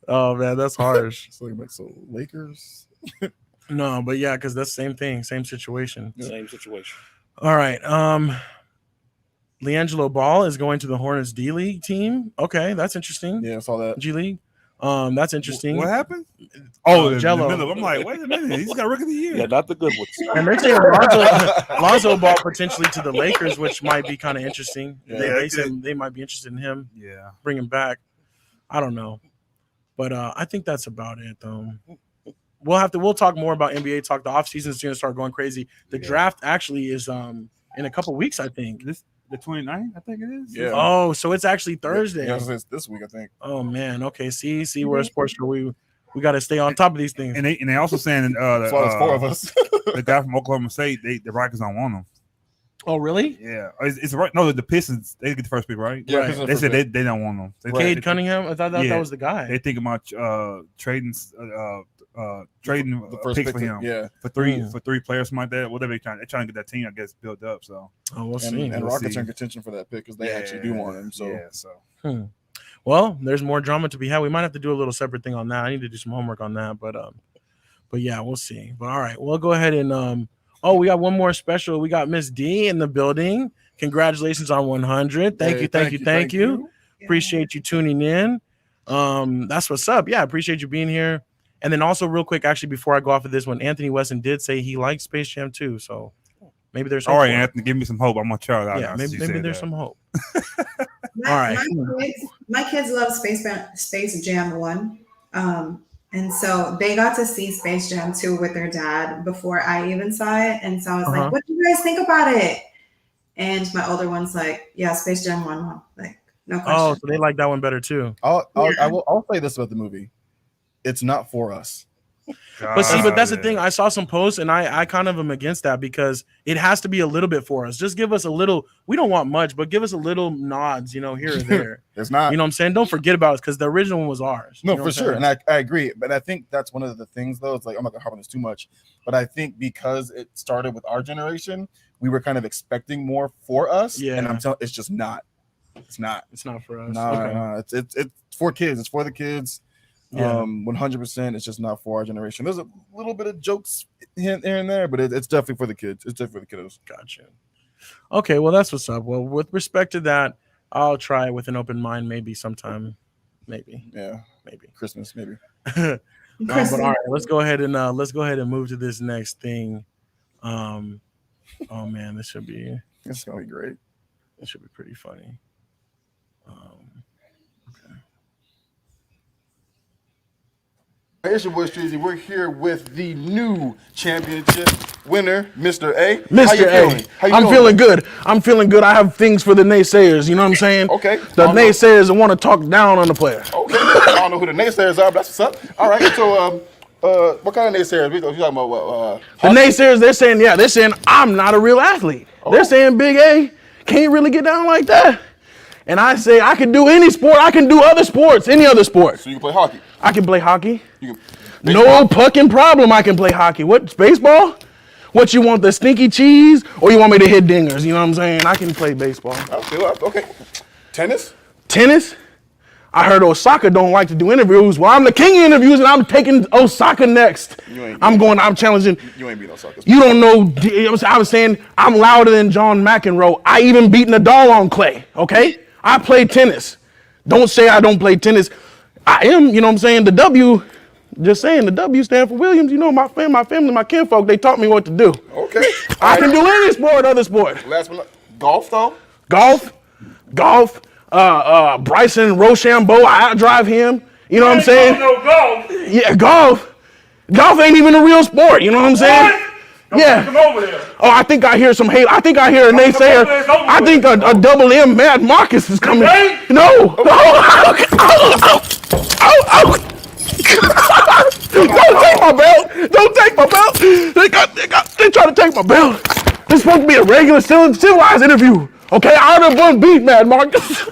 Speaker 1: Oh man, that's harsh.
Speaker 2: So Lakers.
Speaker 1: No, but yeah, because that's the same thing, same situation.
Speaker 4: Same situation.
Speaker 1: All right. LiAngelo Ball is going to the Hornets D League team. Okay, that's interesting.
Speaker 2: Yeah, I saw that.
Speaker 1: G League. That's interesting.
Speaker 6: What happened? Oh,
Speaker 1: Jello.
Speaker 6: I'm like, wait a minute. He's got rookie of the year.
Speaker 4: Yeah, not the good ones.
Speaker 1: And they're saying Lonzo Ball potentially to the Lakers, which might be kind of interesting.
Speaker 2: Yeah,
Speaker 1: they said they might be interested in him.
Speaker 6: Yeah,
Speaker 1: bring him back. I don't know, but I think that's about it, though. We'll talk more about NBA talk. The offseason is going to start going crazy. The draft actually is in a couple weeks, I think.
Speaker 6: The 29th, I think it is.
Speaker 2: Yeah.
Speaker 1: Oh, so it's actually Thursday.
Speaker 2: Yeah, it's this week, I think.
Speaker 1: Oh man. Okay. See, we're a sports show. We got to stay on top of these things.
Speaker 6: And they also saying
Speaker 2: That's why there's 4 of us.
Speaker 6: The guy from Oklahoma State, the Rockets don't want him.
Speaker 1: Oh really?
Speaker 6: Yeah. It's right. No, the Pistons, they get the first pick, right?
Speaker 2: Yeah,
Speaker 1: right.
Speaker 6: They said they don't want him.
Speaker 1: Cade Cunningham. I thought that was the guy.
Speaker 6: They think about trading
Speaker 2: the first
Speaker 6: picks for him.
Speaker 2: Yeah,
Speaker 6: for three players, something like that. Whatever they're trying to get that team, I guess, built up. So
Speaker 1: we'll see.
Speaker 2: And Rockets are in contention for that pick because they actually do want him. So
Speaker 1: Well, there's more drama to be had. We might have to do a little separate thing on that. I need to do some homework on that, but yeah, we'll see. But all right, we'll go ahead and we got one more special. We got Miss D in the building. Congratulations on 100. Thank you. Appreciate you tuning in. That's what's up. Yeah, appreciate you being here. And then also real quick, actually, before I go off of this one, Anthony Weston did say he likes Space Jam too. So maybe there's
Speaker 6: all right, Anthony, give me some hope. I'm gonna try it out.
Speaker 1: Yeah, maybe there's some hope.
Speaker 3: All right. My kids love Space Jam 1. And so they got to see Space Jam 2 with their dad before I even saw it. And so I was like, what do you guys think about it? And my older one's like, yeah, Space Jam 1. Like, no question.
Speaker 1: Oh, so they like that one better too.
Speaker 2: I'll say this about the movie. It's not for us.
Speaker 1: But that's the thing. I saw some posts and I kind of am against that because it has to be a little bit for us. Just give us a little. We don't want much, but give us a little nods, here or there.
Speaker 2: It's not.
Speaker 1: You know what I'm saying? Don't forget about us because the original one was ours.
Speaker 2: No, for sure. And I agree. But I think that's one of the things, though. It's like, I'm not going to harp on this too much. But I think because it started with our generation, we were kind of expecting more for us.
Speaker 1: Yeah.
Speaker 2: And I'm telling it's just not. It's not.
Speaker 1: It's not for us.
Speaker 2: No. It's for kids. It's for the kids. 100%. It's just not for our generation. There's a little bit of jokes here and there, but it's definitely for the kids. It's definitely for the kiddos.
Speaker 1: Gotcha. Okay, well that's what's up. Well, with respect to that, I'll try with an open mind. Maybe sometime. Maybe.
Speaker 2: Yeah.
Speaker 1: Maybe
Speaker 2: Christmas. Maybe.
Speaker 1: But all right, let's go ahead and move to this next thing. Oh man, this should be.
Speaker 2: It's gonna be great.
Speaker 1: It should be pretty funny. Okay.
Speaker 7: It's your boy Streezy. We're here with the new championship winner, Mr. A.
Speaker 1: Mr. A. I'm feeling good. I'm feeling good. I have things for the naysayers. You know what I'm saying?
Speaker 7: Okay.
Speaker 1: The naysayers that want to talk down on the player.
Speaker 7: Okay. I don't know who the naysayers are, but that's what's up. All right. So, what kind of naysayers? We talking about
Speaker 1: the naysayers, they're saying I'm not a real athlete. Oh. They're saying Big A can't really get down like that. And I say I can do any sport. I can do other sports, any other sport.
Speaker 7: So you can play hockey?
Speaker 1: I can play hockey. No fucking problem. I can play hockey. What, baseball? What, you want, the stinky cheese, or you want me to hit dingers? You know what I'm saying? I can play baseball.
Speaker 7: Okay. Tennis?
Speaker 1: Tennis? I heard Osaka don't like to do interviews. Well, I'm the king of interviews, and I'm taking Osaka next. I'm challenging.
Speaker 7: You ain't beat Osaka.
Speaker 1: You don't know. I was saying I'm louder than John McEnroe. I even beat Nadal on clay, okay? I play tennis. Don't say I don't play tennis. I am, you know what I'm saying? The W stand for Williams. You know, my family, my kinfolk, they taught me what to do.
Speaker 7: Okay.
Speaker 1: I can do any sport, other sport.
Speaker 7: Last one, golf, though?
Speaker 1: Golf. Bryson Rochambeau, I drive him. You know what I'm saying?
Speaker 6: No golf.
Speaker 1: Yeah, golf. Golf ain't even a real sport. You know what I'm saying? Yeah.
Speaker 6: Come over there.
Speaker 1: Oh, I think I hear some hate. I think I hear a naysayer. I think a double M Mad Marcus is coming. No. Don't take my belt. Don't take my belt. They try to take my belt. This is supposed to be a regular civilized interview. Okay, I already done beat Mad Marcus.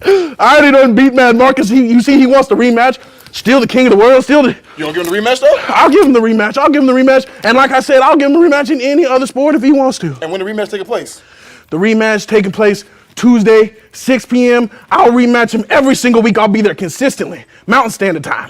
Speaker 1: I already done beat Mad Marcus. You see, he wants the rematch. Still the king of the world.
Speaker 7: You gonna give him the rematch, though?
Speaker 1: I'll give him the rematch. And like I said, I'll give him the rematch in any other sport if he wants to.
Speaker 7: And when the rematch taking place?
Speaker 1: The rematch taking place Tuesday, 6 p.m. I'll rematch him every single week. I'll be there consistently. Mountain Standard Time.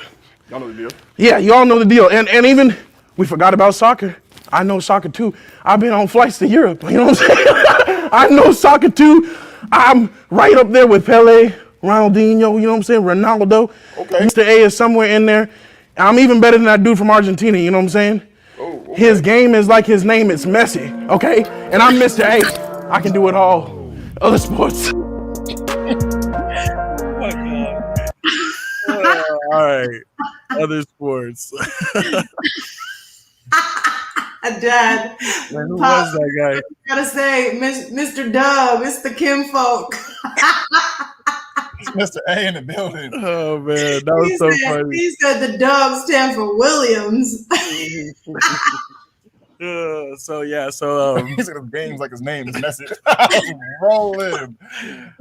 Speaker 7: Y'all know the deal.
Speaker 1: Yeah, y'all know the deal. And even, we forgot about soccer. I know soccer too. I've been on flights to Europe. You know what I'm saying? I know soccer too. I'm right up there with Pele, Ronaldinho, you know what I'm saying? Ronaldo.
Speaker 7: Okay.
Speaker 1: Mr. A is somewhere in there. I'm even better than that dude from Argentina, you know what I'm saying?
Speaker 7: Oh, okay.
Speaker 1: His game is like his name, it's Messi, okay? And I'm Mr. A. I can do it all. Other sports.
Speaker 4: Oh my God.
Speaker 1: All right. Other sports.
Speaker 3: Dad.
Speaker 1: Man, who was that guy?
Speaker 3: I gotta say, Mr. Dub, it's the kinfolk.
Speaker 2: Mr. A in the building.
Speaker 1: Oh man, that was so funny.
Speaker 3: He said the Dub stand for Williams.
Speaker 1: So
Speaker 2: He's gonna games like his name is message. Rolling.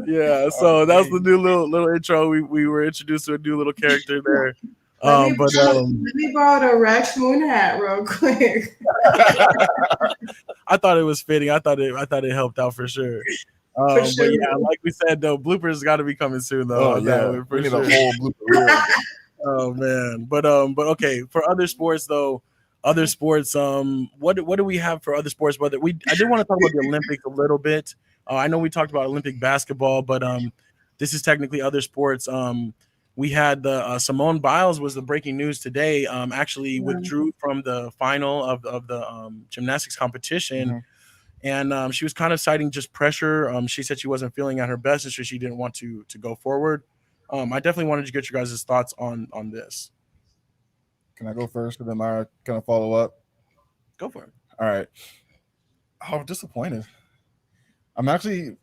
Speaker 1: Yeah, so that was the new little intro. We were introduced to a new little character there.
Speaker 3: Let me borrow the Rex Moon hat real quick.
Speaker 1: I thought it was fitting. I thought it helped out for sure. But yeah, like we said though, bloopers got to be coming soon though.
Speaker 2: Oh yeah, we need a whole blooper reel.
Speaker 1: Oh man, but okay. For other sports though, what do we have for other sports? But I did want to talk about the Olympics a little bit. I know we talked about Olympic basketball, but this is technically other sports. We had the Simone Biles was the breaking news today. Actually withdrew from the final of the gymnastics competition. Mm-hmm. And she was kind of citing just pressure. She said she wasn't feeling at her best, and so she didn't want to go forward. I definitely wanted to get your guys' thoughts on this.
Speaker 2: Can I go first, and then I kind of follow up?
Speaker 1: Go for it.
Speaker 2: All right. I'm disappointed. I'm actually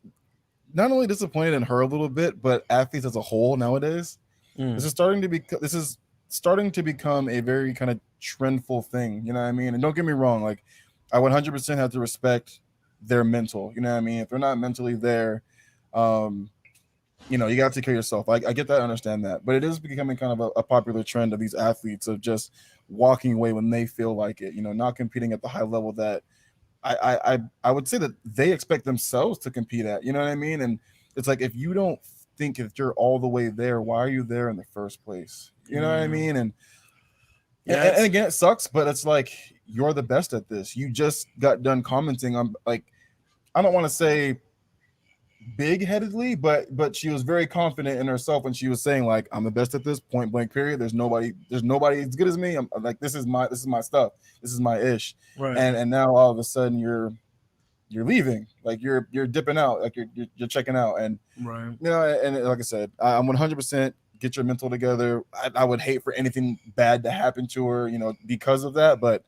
Speaker 2: not only disappointed in her a little bit, but athletes as a whole nowadays. This is starting to become a very kind of trendful thing. You know what I mean? And don't get me wrong, like I 100% have to respect their mental. You know what I mean? If they're not mentally there, you know, you got to take care of yourself. I get that, I understand that, but it is becoming kind of a popular trend of these athletes of just walking away when they feel like it. You know, not competing at the high level that I would say that they expect themselves to compete at. You know what I mean? And it's like if you don't think if you're all the way there, why are you there in the first place? You know what I mean? And and again, it sucks, but it's like you're the best at this. You just got done commenting on, like, I don't want to say big-headedly, but she was very confident in herself when she was saying, like, I'm the best at this, point blank period. There's nobody as good as me. I'm like, this is my stuff. This is my ish. Right. And now all of a sudden you're leaving, like you're dipping out, like you're checking out, and right. You know, and like I said, I'm 100% get your mental together. I would hate for anything bad to happen to her, because of that. But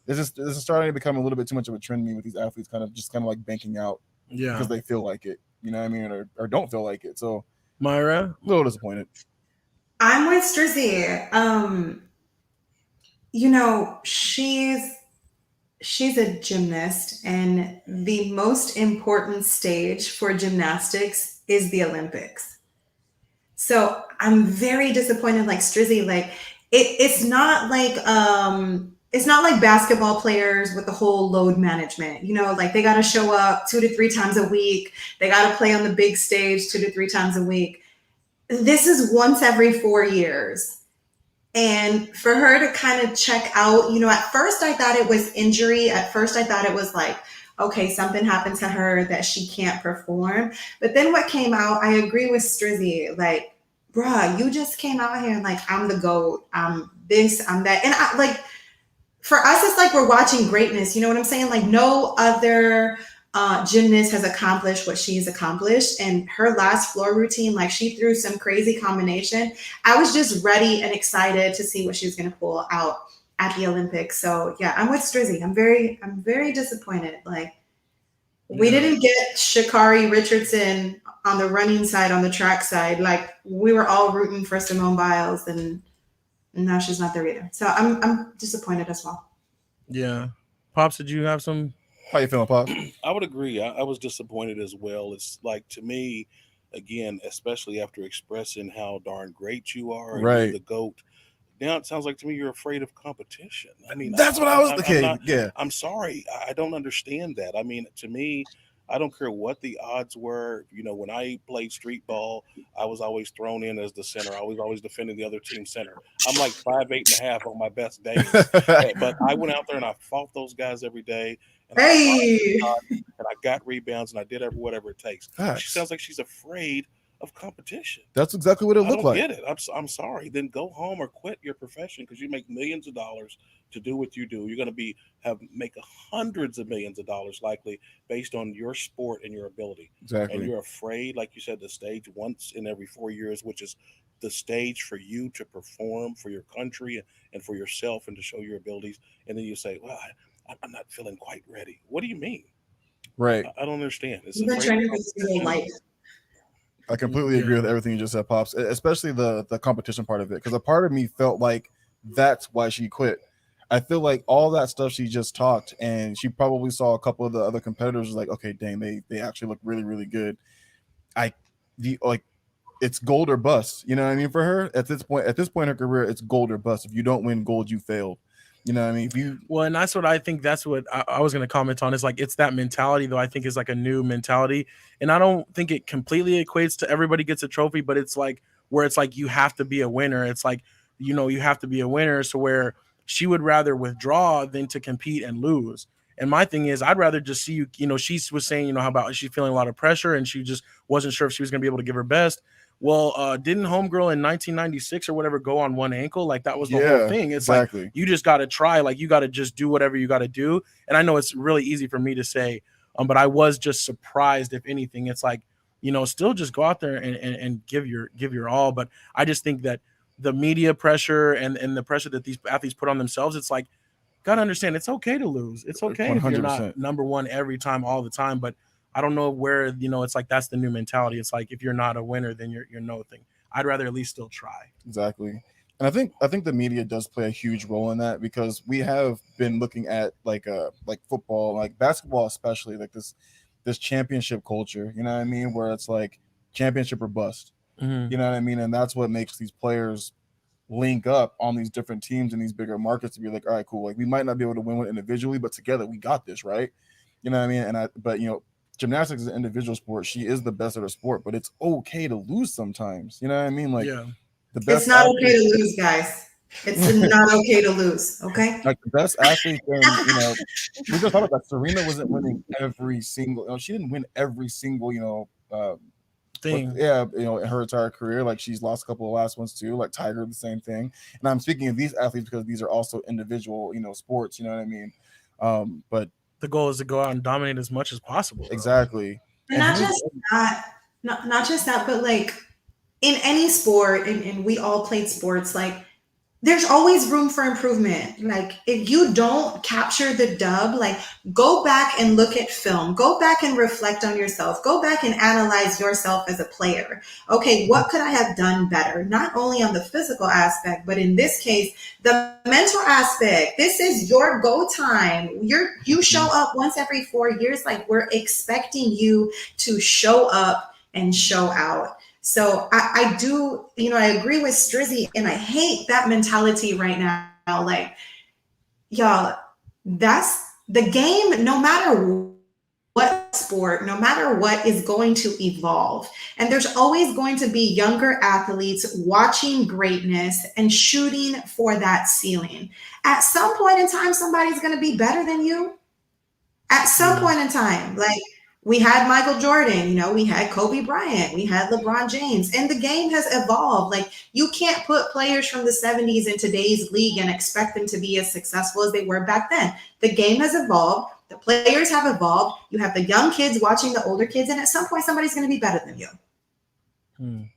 Speaker 2: this is starting to become a little bit too much of a trend to me with these athletes kind of like banking out because they feel like it, you know what I mean, or don't feel like it. So
Speaker 1: Myra,
Speaker 2: a little disappointed.
Speaker 3: I'm with Strizzy. She's a gymnast, and the most important stage for gymnastics is the Olympics. So I'm very disappointed, like Strizzy, like it's not like basketball players with the whole load management, like they got to show up 2 to 3 times a week. They got to play on the big stage 2 to 3 times a week. This is once every 4 years. And for her to kind of check out, at first I thought it was injury. At first I thought it was like, okay, something happened to her that she can't perform. But then what came out, I agree with Strizzy, like, bruh, you just came out here and like, I'm the GOAT, I'm this, I'm that. And for us, it's like we're watching greatness. You know what I'm saying? Like no other gymnast has accomplished what she's accomplished. And her last floor routine, like she threw some crazy combination. I was just ready and excited to see what she was going to pull out at the Olympics. So yeah, I'm with Strizzy. I'm very disappointed. Like we didn't get Sha'Carri Richardson on the running side, on the track side. Like we were all rooting for Simone Biles, and now she's not there either. So I'm disappointed as well.
Speaker 1: Yeah. Pops, did you have some?
Speaker 2: How you feeling, Pops?
Speaker 4: I would agree. I was disappointed as well. It's like, to me, again, especially after expressing how darn great you are, and
Speaker 2: Right.
Speaker 4: you're the GOAT. Now it sounds like to me you're afraid of competition. I mean,
Speaker 2: that's what I was thinking. Yeah.
Speaker 4: I'm sorry. I don't understand that. I mean, to me, I don't care what the odds were. When I played street ball, I was always thrown in as the center. I was always defending the other team center. I'm like 5'8.5" on my best days. But I went out there and I fought those guys every day. And I got rebounds and I did whatever it takes. She sounds like she's afraid of competition.
Speaker 2: That's exactly what it looked like.
Speaker 4: I don't get it. I'm sorry. Then go home or quit your profession, because you make millions of dollars to do what you do. You're going to make hundreds of millions of dollars likely based on your sport and your ability.
Speaker 2: Exactly.
Speaker 4: And you're afraid, like you said, the stage once in every 4 years, which is the stage for you to perform for your country and for yourself and to show your abilities. And then you say, well, I'm not feeling quite ready. What do you mean?
Speaker 2: Right.
Speaker 4: I don't understand.
Speaker 3: You've been training this your whole life.
Speaker 2: I completely agree with everything you just said, Pops, especially the competition part of it, because a part of me felt like that's why she quit. I feel like all that stuff she just talked, and she probably saw a couple of the other competitors was like, okay, dang, they actually look really, really good. It's gold or bust. You know what I mean? For her, at this point in her career, it's gold or bust. If you don't win gold, you failed. You know what I mean?
Speaker 1: Well, and that's what I think. That's what I was going to comment on. Is like it's that mentality, though. I think is like a new mentality, and I don't think it completely equates to everybody gets a trophy, but it's like where it's like you have to be a winner. It's like you have to be a winner. So where she would rather withdraw than to compete and lose. And my thing is, I'd rather just see you. She was saying, how about she's feeling a lot of pressure and she just wasn't sure if she was going to be able to give her best. Well, didn't Homegirl in 1996 or whatever go on one ankle? Like that was the whole thing. It's exactly. Like you just got to try. Like you got to just do whatever you got to do. And I know it's really easy for me to say, but I was just surprised. If anything, it's like still just go out there and give your all. But I just think that the media pressure and the pressure that these athletes put on themselves, it's like gotta understand it's okay to lose. It's okay 100%. If you're not number one every time all the time, but I don't know where, it's like that's the new mentality. It's like if you're not a winner, then you're nothing. I'd rather at least still try.
Speaker 2: Exactly. And I think the media does play a huge role in that, because we have been looking at like football, like basketball, especially like this championship culture, you know what I mean? Where it's like championship or bust, you know what I mean? And that's what makes these players link up on these different teams in these bigger markets to be like, all right, cool. Like we might not be able to win one individually, but together we got this, right? You know what I mean? But gymnastics is an individual sport. She is the best at her sport, but it's okay to lose sometimes. You know what I mean? Like the best.
Speaker 3: It's not okay to lose, guys. It's not okay to lose. Okay.
Speaker 2: Like the best athlete, we just thought about that. Serena wasn't winning every single. She didn't win every single. Thing. In her entire career, like she's lost a couple of last ones too. Like Tiger, the same thing. And I'm speaking of these athletes because these are also individual, sports. You know what I mean? But
Speaker 1: the goal is to go out and dominate as much as possible.
Speaker 2: Exactly.
Speaker 3: And not just that, but like in any sport, and we all played sports, like there's always room for improvement. Like if you don't capture the dub, like go back and look at film, go back and reflect on yourself, go back and analyze yourself as a player. Okay, what could I have done better? Not only on the physical aspect, but in this case, the mental aspect. This is your go time. You show up once every 4 years. Like we're expecting you to show up and show out. So I do, I agree with Strizzy, and I hate that mentality right now. Like, y'all, that's the game, no matter what sport, no matter what, is going to evolve. And there's always going to be younger athletes watching greatness and shooting for that ceiling. At some point in time, somebody's going to be better than you. At some point in time, like, we had Michael Jordan, we had Kobe Bryant, we had LeBron James, and the game has evolved. Like you can't put players from the 70s in today's league and expect them to be as successful as they were back then. The game has evolved. The players have evolved. You have the young kids watching the older kids, and at some point somebody's going to be better than you.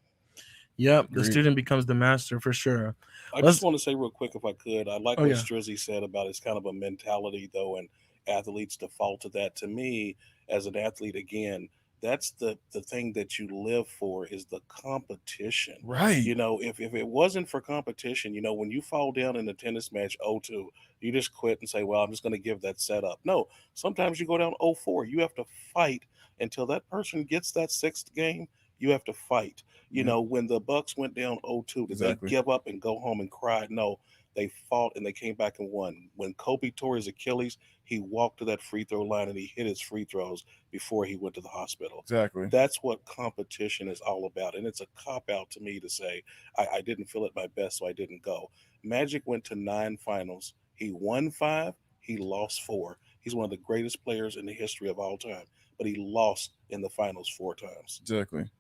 Speaker 1: Yep, the student becomes the master for sure.
Speaker 4: I just want to say real quick, if I could, I like what Strizzy said about it's kind of a mentality though, and athletes default to that. To me, as an athlete, again, that's the thing that you live for, is the competition.
Speaker 2: Right.
Speaker 4: If it wasn't for competition, when you fall down in a tennis match 0-2, you just quit and say, well, I'm just going to give that set up. No, sometimes you go down 0-4. You have to fight until that person gets that sixth game. You have to fight. When the Bucks went down 0-2, did they give up and go home and cry? No, they fought and they came back and won. When Kobe tore his Achilles, he walked to that free throw line and he hit his free throws before he went to the hospital.
Speaker 2: Exactly.
Speaker 4: That's what competition is all about. And it's a cop-out to me to say, I didn't feel at my best, so I didn't go. Magic went to 9 finals. He won 5. He lost 4. He's one of the greatest players in the history of all time. But he lost in the finals 4 times.
Speaker 2: Exactly.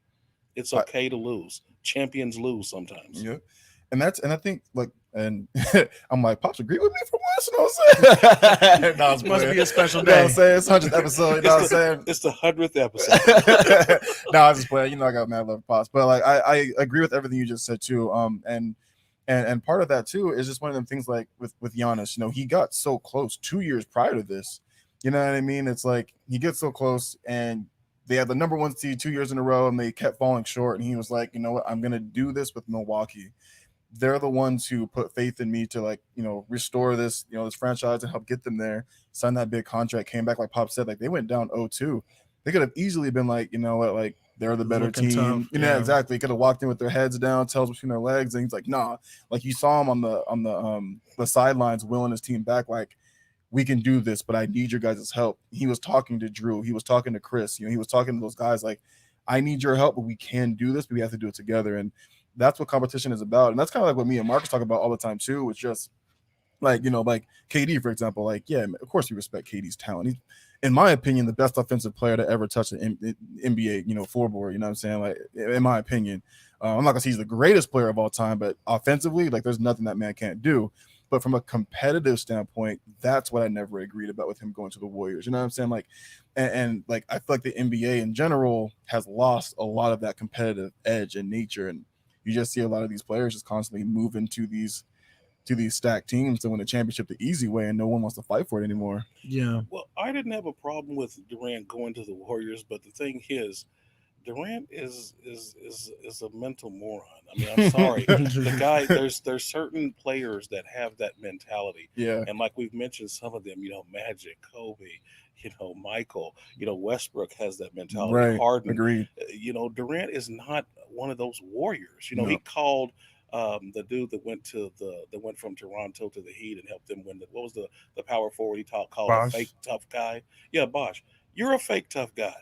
Speaker 4: It's okay to lose. Champions lose sometimes.
Speaker 2: Yeah. And I think and I'm like, Pops agree with me for once. You know what I'm saying? No,
Speaker 1: it must be a special day.
Speaker 2: You know what I'm saying? It's 100th episode. You know what I'm saying?
Speaker 4: It's the 100th episode.
Speaker 2: No, I was just playing. I got mad love Pops. But I agree with everything you just said too. And part of that too is just one of them things like with Giannis, he got so close 2 years prior to this. You know what I mean? It's like he gets so close, and they had the number 1 seed 2 years in a row, and they kept falling short. And he was like, you know what? I'm going to do this with Milwaukee. They're the ones who put faith in me to restore this, this franchise and help get them there. Sign that big contract, came back, like Pop said, like they went down 0-2. They could have easily been like, you know what, like they're the better team.
Speaker 1: Tough,
Speaker 2: yeah, exactly. Could have walked in with their heads down, tails between their legs, and he's like, nah. Like you saw him on the sidelines, willing his team back, like, we can do this, but I need your guys' help. He was talking to Drew. He was talking to Chris. He was talking to those guys like, I need your help, but we can do this, but we have to do it together. And that's what competition is about. And that's kind of like what me and Marcus talk about all the time too. It's just like, like KD, for example, like, yeah, of course we respect KD's talent. He's, in my opinion, the best offensive player to ever touch an NBA, floorboard. You know what I'm saying? Like, in my opinion, I'm not gonna say he's the greatest player of all time, but offensively, like, there's nothing that man can't do. But from a competitive standpoint, that's what I never agreed about with him going to the Warriors. You know what I'm saying? Like, and like, I feel like the NBA in general has lost a lot of that competitive edge and nature. And you just see a lot of these players just constantly move into these stacked teams to win a championship the easy way, and no one wants to fight for it anymore.
Speaker 1: Yeah.
Speaker 4: Well, I didn't have a problem with Durant going to the Warriors, but the thing is, Durant is a mental moron. I mean, I'm sorry. The guy, there's certain players that have that mentality.
Speaker 2: Yeah.
Speaker 4: And like we've mentioned some of them, Magic, Kobe, Michael, Westbrook has that mentality.
Speaker 2: Right.
Speaker 4: Harden.
Speaker 2: Agreed.
Speaker 4: Durant is not one of those warriors.
Speaker 2: No.
Speaker 4: He called the dude that went from Toronto to the Heat and helped them win what was the power forward he called
Speaker 6: Bosh.
Speaker 4: a fake tough guy? Yeah, Bosh. You're a fake tough guy.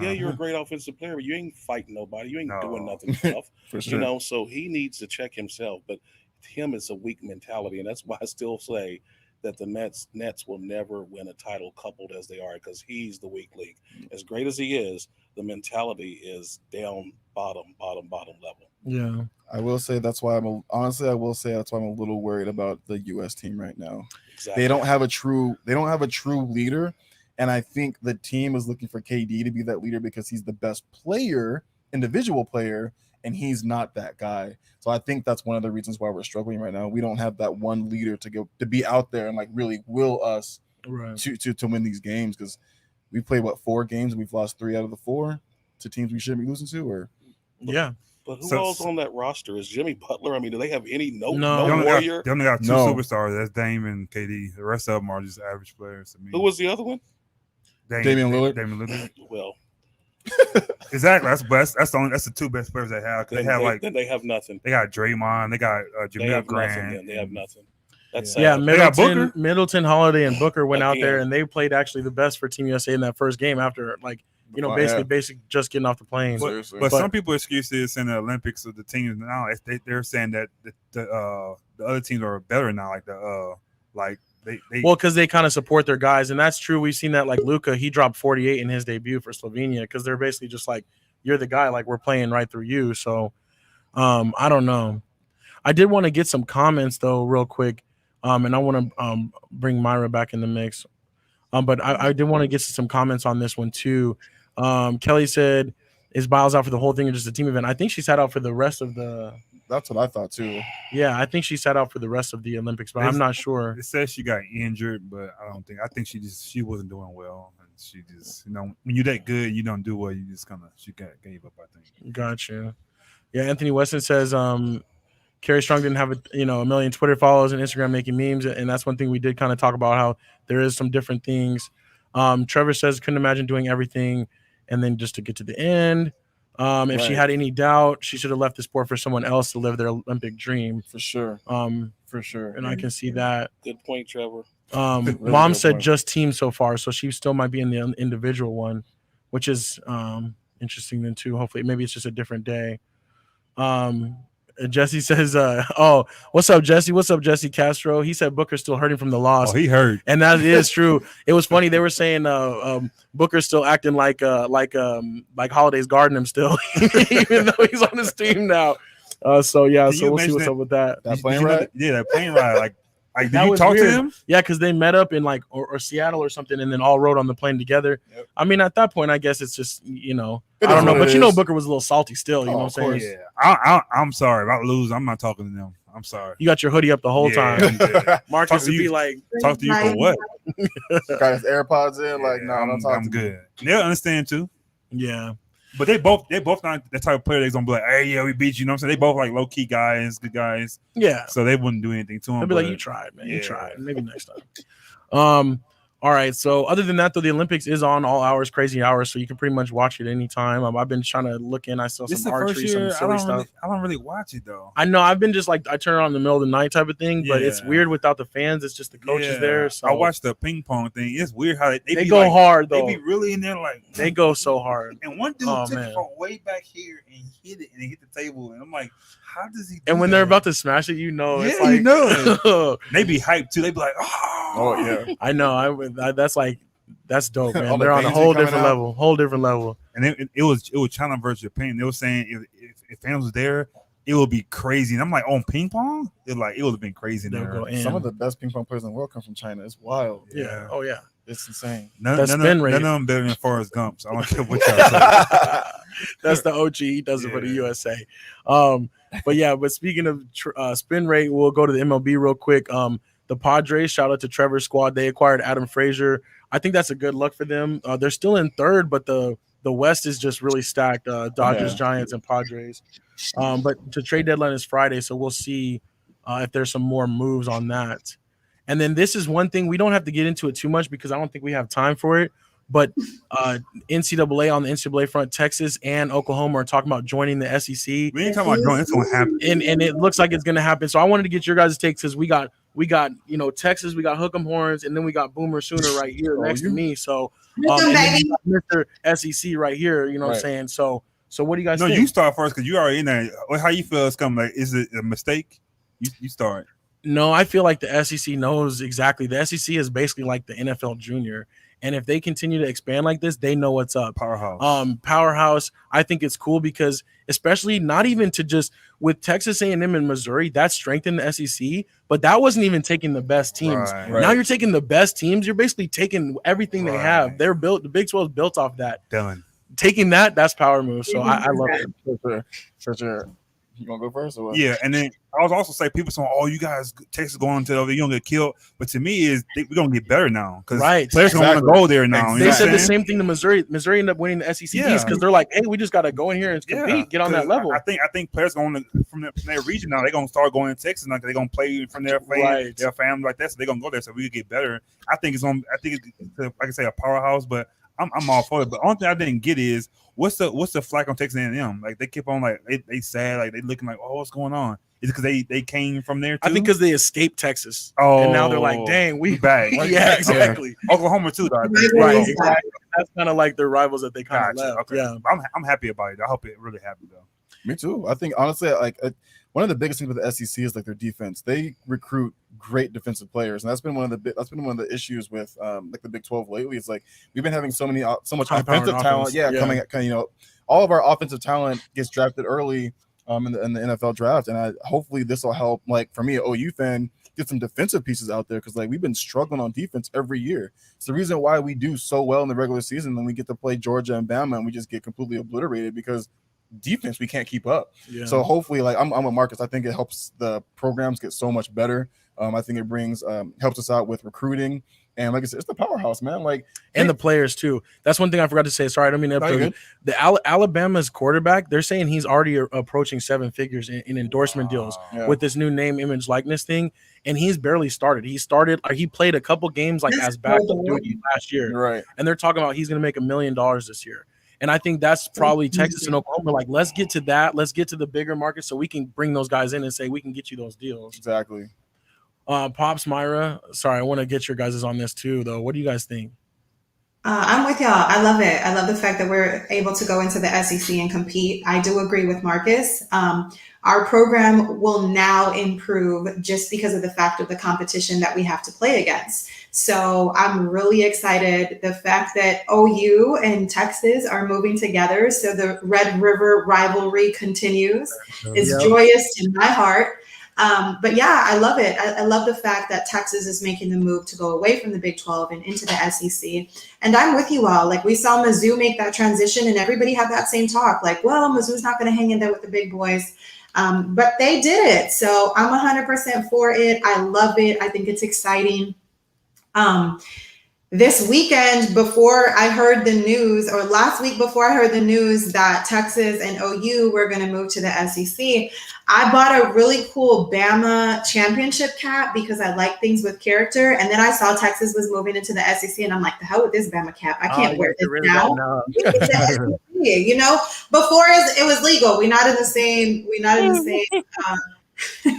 Speaker 4: Yeah, you're a great offensive player, but you ain't fighting nobody. You ain't doing nothing tough.
Speaker 2: For sure.
Speaker 4: So he needs to check himself. But him is a weak mentality, and that's why I still say that the Nets will never win a title coupled as they are, because he's the weak link. As great as he is, the mentality is down bottom level.
Speaker 1: Yeah.
Speaker 2: I will say that's why I'm a little worried about the US team right now.
Speaker 4: Exactly.
Speaker 2: They don't have a true leader. And I think the team is looking for KD to be that leader because he's the best player, individual player, and he's not that guy. So I think that's one of the reasons why we're struggling right now. We don't have that one leader to be out there and like really will us to win these games, because we played 4 games and we've lost 3 out of the 4 to teams we shouldn't be losing to. Or
Speaker 4: but who else on that roster? Is Jimmy Butler? I mean, do they have any no
Speaker 6: They
Speaker 4: warrior?
Speaker 6: only got 2 superstars. That's Dame and KD. The rest of them are just average players to me.
Speaker 4: Who was the other one?
Speaker 2: Damian Lillard.
Speaker 4: Well,
Speaker 6: exactly. That's the 2 best players they have. They
Speaker 4: have nothing.
Speaker 6: They got Draymond. They got Jameer Grant.
Speaker 4: They have nothing. That's
Speaker 1: Middleton, Holiday, and Booker went out there and they played actually the best for Team USA in that first game after basically just getting off the plane.
Speaker 6: But some people excuse this in the Olympics of the teams now. They're saying that the other teams are better now.
Speaker 1: Because they kind of support their guys, and that's true. We've seen that, like Luka, he dropped 48 in his debut for Slovenia because they're basically just like, you're the guy, like we're playing right through you. So I don't know. I did want to get some comments though, real quick, and I want to bring Myra back in the mix. But I did want to get some comments on this one too. Kelly said, "Is Biles out for the whole thing or just a team event?" I think she sat out for the rest of the.
Speaker 2: That's what I thought too.
Speaker 1: Yeah, I think she sat out for the rest of the Olympics, but I'm not sure.
Speaker 6: It says she got injured, but I think she wasn't doing well, and she just when you're that good, you don't do well. You just she gave up. I think.
Speaker 1: Gotcha. Yeah, Anthony Weston says Carrie Strong didn't have a million Twitter followers and Instagram making memes, and that's one thing we did kind of talk about, how there is some different things. Trevor says couldn't imagine doing everything and then just to get to the end. If she had any doubt, she should have left the sport for someone else to live their Olympic dream.
Speaker 2: For sure.
Speaker 1: And I can see that.
Speaker 4: Good point, Trevor.
Speaker 1: Mom said just team so far, so she still might be in the individual one, which is interesting then too. Hopefully, maybe it's just a different day. Jesse says, what's up, Jesse? What's up, Jesse Castro? He said Booker's still hurting from the loss.
Speaker 6: Oh, he hurt.
Speaker 1: And that is true. It was funny. They were saying Booker's still acting like Holiday's guarding him still, even though he's on his team now. So we'll see what's up with that.
Speaker 2: That plane ride?
Speaker 6: Yeah, that plane ride. Like did you talk to him?
Speaker 1: Yeah, because they met up in or Seattle or something, and then all rode on the plane together. Yep. I mean, at that point, I guess it's just I don't know, but Booker was a little salty still. You know what I'm saying?
Speaker 6: Yeah, I'm sorry about losing. I'm not talking to them. I'm sorry.
Speaker 1: You got your hoodie up the whole time. Marcus would be like,
Speaker 6: talk to you for what?
Speaker 2: Got his AirPods in. Like, no,
Speaker 6: I'm good. They'll understand too.
Speaker 1: Yeah.
Speaker 6: But they both not the type of player that's gonna be like, hey, yeah, we beat you. You know what I'm saying? They both like low key guys, good guys.
Speaker 1: Yeah.
Speaker 6: So they wouldn't do anything to him.
Speaker 1: They'd be like, you tried, man. You tried. Maybe next time. All right. So other than that, though, the Olympics is on all hours, crazy hours, so you can pretty much watch it anytime. I've been trying to look in. I saw some archery, some silly stuff.
Speaker 6: I don't really watch it though.
Speaker 1: I know. I've been just like I turn it on in the middle of the night type of thing, but it's weird without the fans. It's just the coaches there. So
Speaker 6: I watched the ping pong thing. It's weird how they
Speaker 1: go hard though.
Speaker 6: They be really in there like
Speaker 1: they go so hard.
Speaker 6: And one dude took it from way back here and hit it and hit the table, and I'm like, how does he?
Speaker 1: And when they're about to smash it, it's like,
Speaker 6: you know, they be hyped too. They be like, oh
Speaker 2: yeah.
Speaker 1: I know. That's dope, man. They're on a whole different level.
Speaker 6: And it was China versus Japan. They were saying if fans was there, it would be crazy. And I'm like, on ping pong, it would have been crazy.
Speaker 2: Some of the best ping pong players in the world come from China. It's wild.
Speaker 1: Yeah. Oh yeah.
Speaker 2: It's insane.
Speaker 6: None of them better than Forrest Gump. So I don't care what y'all say.
Speaker 1: That's the OG. He does it for the USA. But speaking of spin rate, we'll go to the MLB real quick. The Padres, shout out to Trevor's squad. They acquired Adam Frazier. I think that's a good look for them. They're still in third, but the West is just really stacked. Dodgers, Giants, and Padres. But the trade deadline is Friday, so we'll see if there's some more moves on that. And then this is one thing we don't have to get into it too much because I don't think we have time for it. But NCAA on the NCAA front, Texas and Oklahoma are talking about joining the SEC.
Speaker 6: We ain't talking about joining. It's going to happen.
Speaker 1: And it looks like it's going to happen. So I wanted to get your guys' takes because we got Texas, we got Hook'em Horns, and then we got Boomer Sooner right here next to me. So Mr. SEC right here, you know what I'm saying? So what do you guys think?
Speaker 6: No, you start first because you already in there. How you feel it's coming? Like, is it a mistake? You start.
Speaker 1: No, I feel like the SEC knows exactly. The SEC is basically like the NFL junior. And if they continue to expand like this, they know what's up. Powerhouse. I think it's cool because especially not even to just with Texas A&M and Missouri, that strengthened the SEC, but that wasn't even taking the best teams. Right. Now you're taking the best teams. You're basically taking everything they have. They're built. The Big 12 is built off that.
Speaker 6: Done.
Speaker 1: taking that's power move. So I love it.
Speaker 2: For sure. You want to go first? Or what?
Speaker 6: Yeah, and then I was also say people saying, "Oh, you guys, Texas going to you don't get killed," but to me, we're gonna get better now because players don't want to go there now.
Speaker 1: They said the same thing to Missouri. Missouri ended up winning the SEC East because they're like, "Hey, we just got to go in here and compete, get on that level."
Speaker 6: I think players going from their region now. They're gonna start going to Texas now. They're gonna play from their family like that. So they're gonna go there. So we could get better. I think it's like I say, a powerhouse, but I'm all for it. But the only thing I didn't get is what's the flack on Texas A&M? Like they keep on like they sad, like they looking like, oh, what's going on? Is it because they came from there too?
Speaker 1: I think because they escaped Texas. And now they're like, dang, we
Speaker 6: back.
Speaker 1: Yeah, exactly.
Speaker 6: Oklahoma too, though.
Speaker 1: Right, exactly. That's kind of like the rivals that they kind of left.
Speaker 6: Okay.
Speaker 1: Yeah,
Speaker 6: I'm happy about it. I hope it really happened though.
Speaker 2: Me too. I think honestly, like one of the biggest things with the SEC is like their defense. They recruit great defensive players, and that's been one of the issues with like the Big 12 lately. It's like we've been having so much offensive talent. Coming at all of our offensive talent gets drafted early in the NFL draft, and hopefully this will help. Like for me, an OU fan, get some defensive pieces out there because like we've been struggling on defense every year. It's the reason why we do so well in the regular season, then we get to play Georgia and Bama, and we just get completely obliterated because defense we can't keep up. So hopefully, like I'm with Marcus. I think it helps the programs get so much better. I think it brings helps us out with recruiting, and like I said, it's the powerhouse, man. Like
Speaker 1: and the players too. That's one thing I forgot to say. Sorry, I don't mean to. The Alabama's quarterback, they're saying he's already approaching 7 figures in endorsement deals with this new name, image, likeness thing, and he's barely started. He played a couple games like as backup duty last year,
Speaker 2: right?
Speaker 1: And they're talking about he's going to make $1 million this year. And I think that's probably Texas and Oklahoma. Like, let's get to that. Let's get to the bigger market so we can bring those guys in and say we can get you those deals.
Speaker 2: Exactly.
Speaker 1: Pops, Myra. Sorry, I want to get your guys' on this too, though. What do you guys think?
Speaker 3: I'm with y'all. I love it. I love the fact that we're able to go into the SEC and compete. I do agree with Marcus. Our program will now improve just because of the fact of the competition that we have to play against. So I'm really excited. The fact that OU and Texas are moving together, so the Red River rivalry continues, is joyous in my heart. But yeah, I love it. I love the fact that Texas is making the move to go away from the Big 12 and into the SEC. And I'm with you all. Like we saw Mizzou make that transition and everybody had that same talk. Like, well, Mizzou's not going to hang in there with the big boys. But they did it. So I'm 100% for it. I love it. I think it's exciting. This weekend, before I heard the news, or last week before I heard the news that Texas and OU were going to move to the SEC, I bought a really cool Bama championship cap because I like things with character. And then I saw Texas was moving into the SEC, and I'm like, the hell with this Bama cap. I can't wear this now. You know, before it was legal. We're not in the same.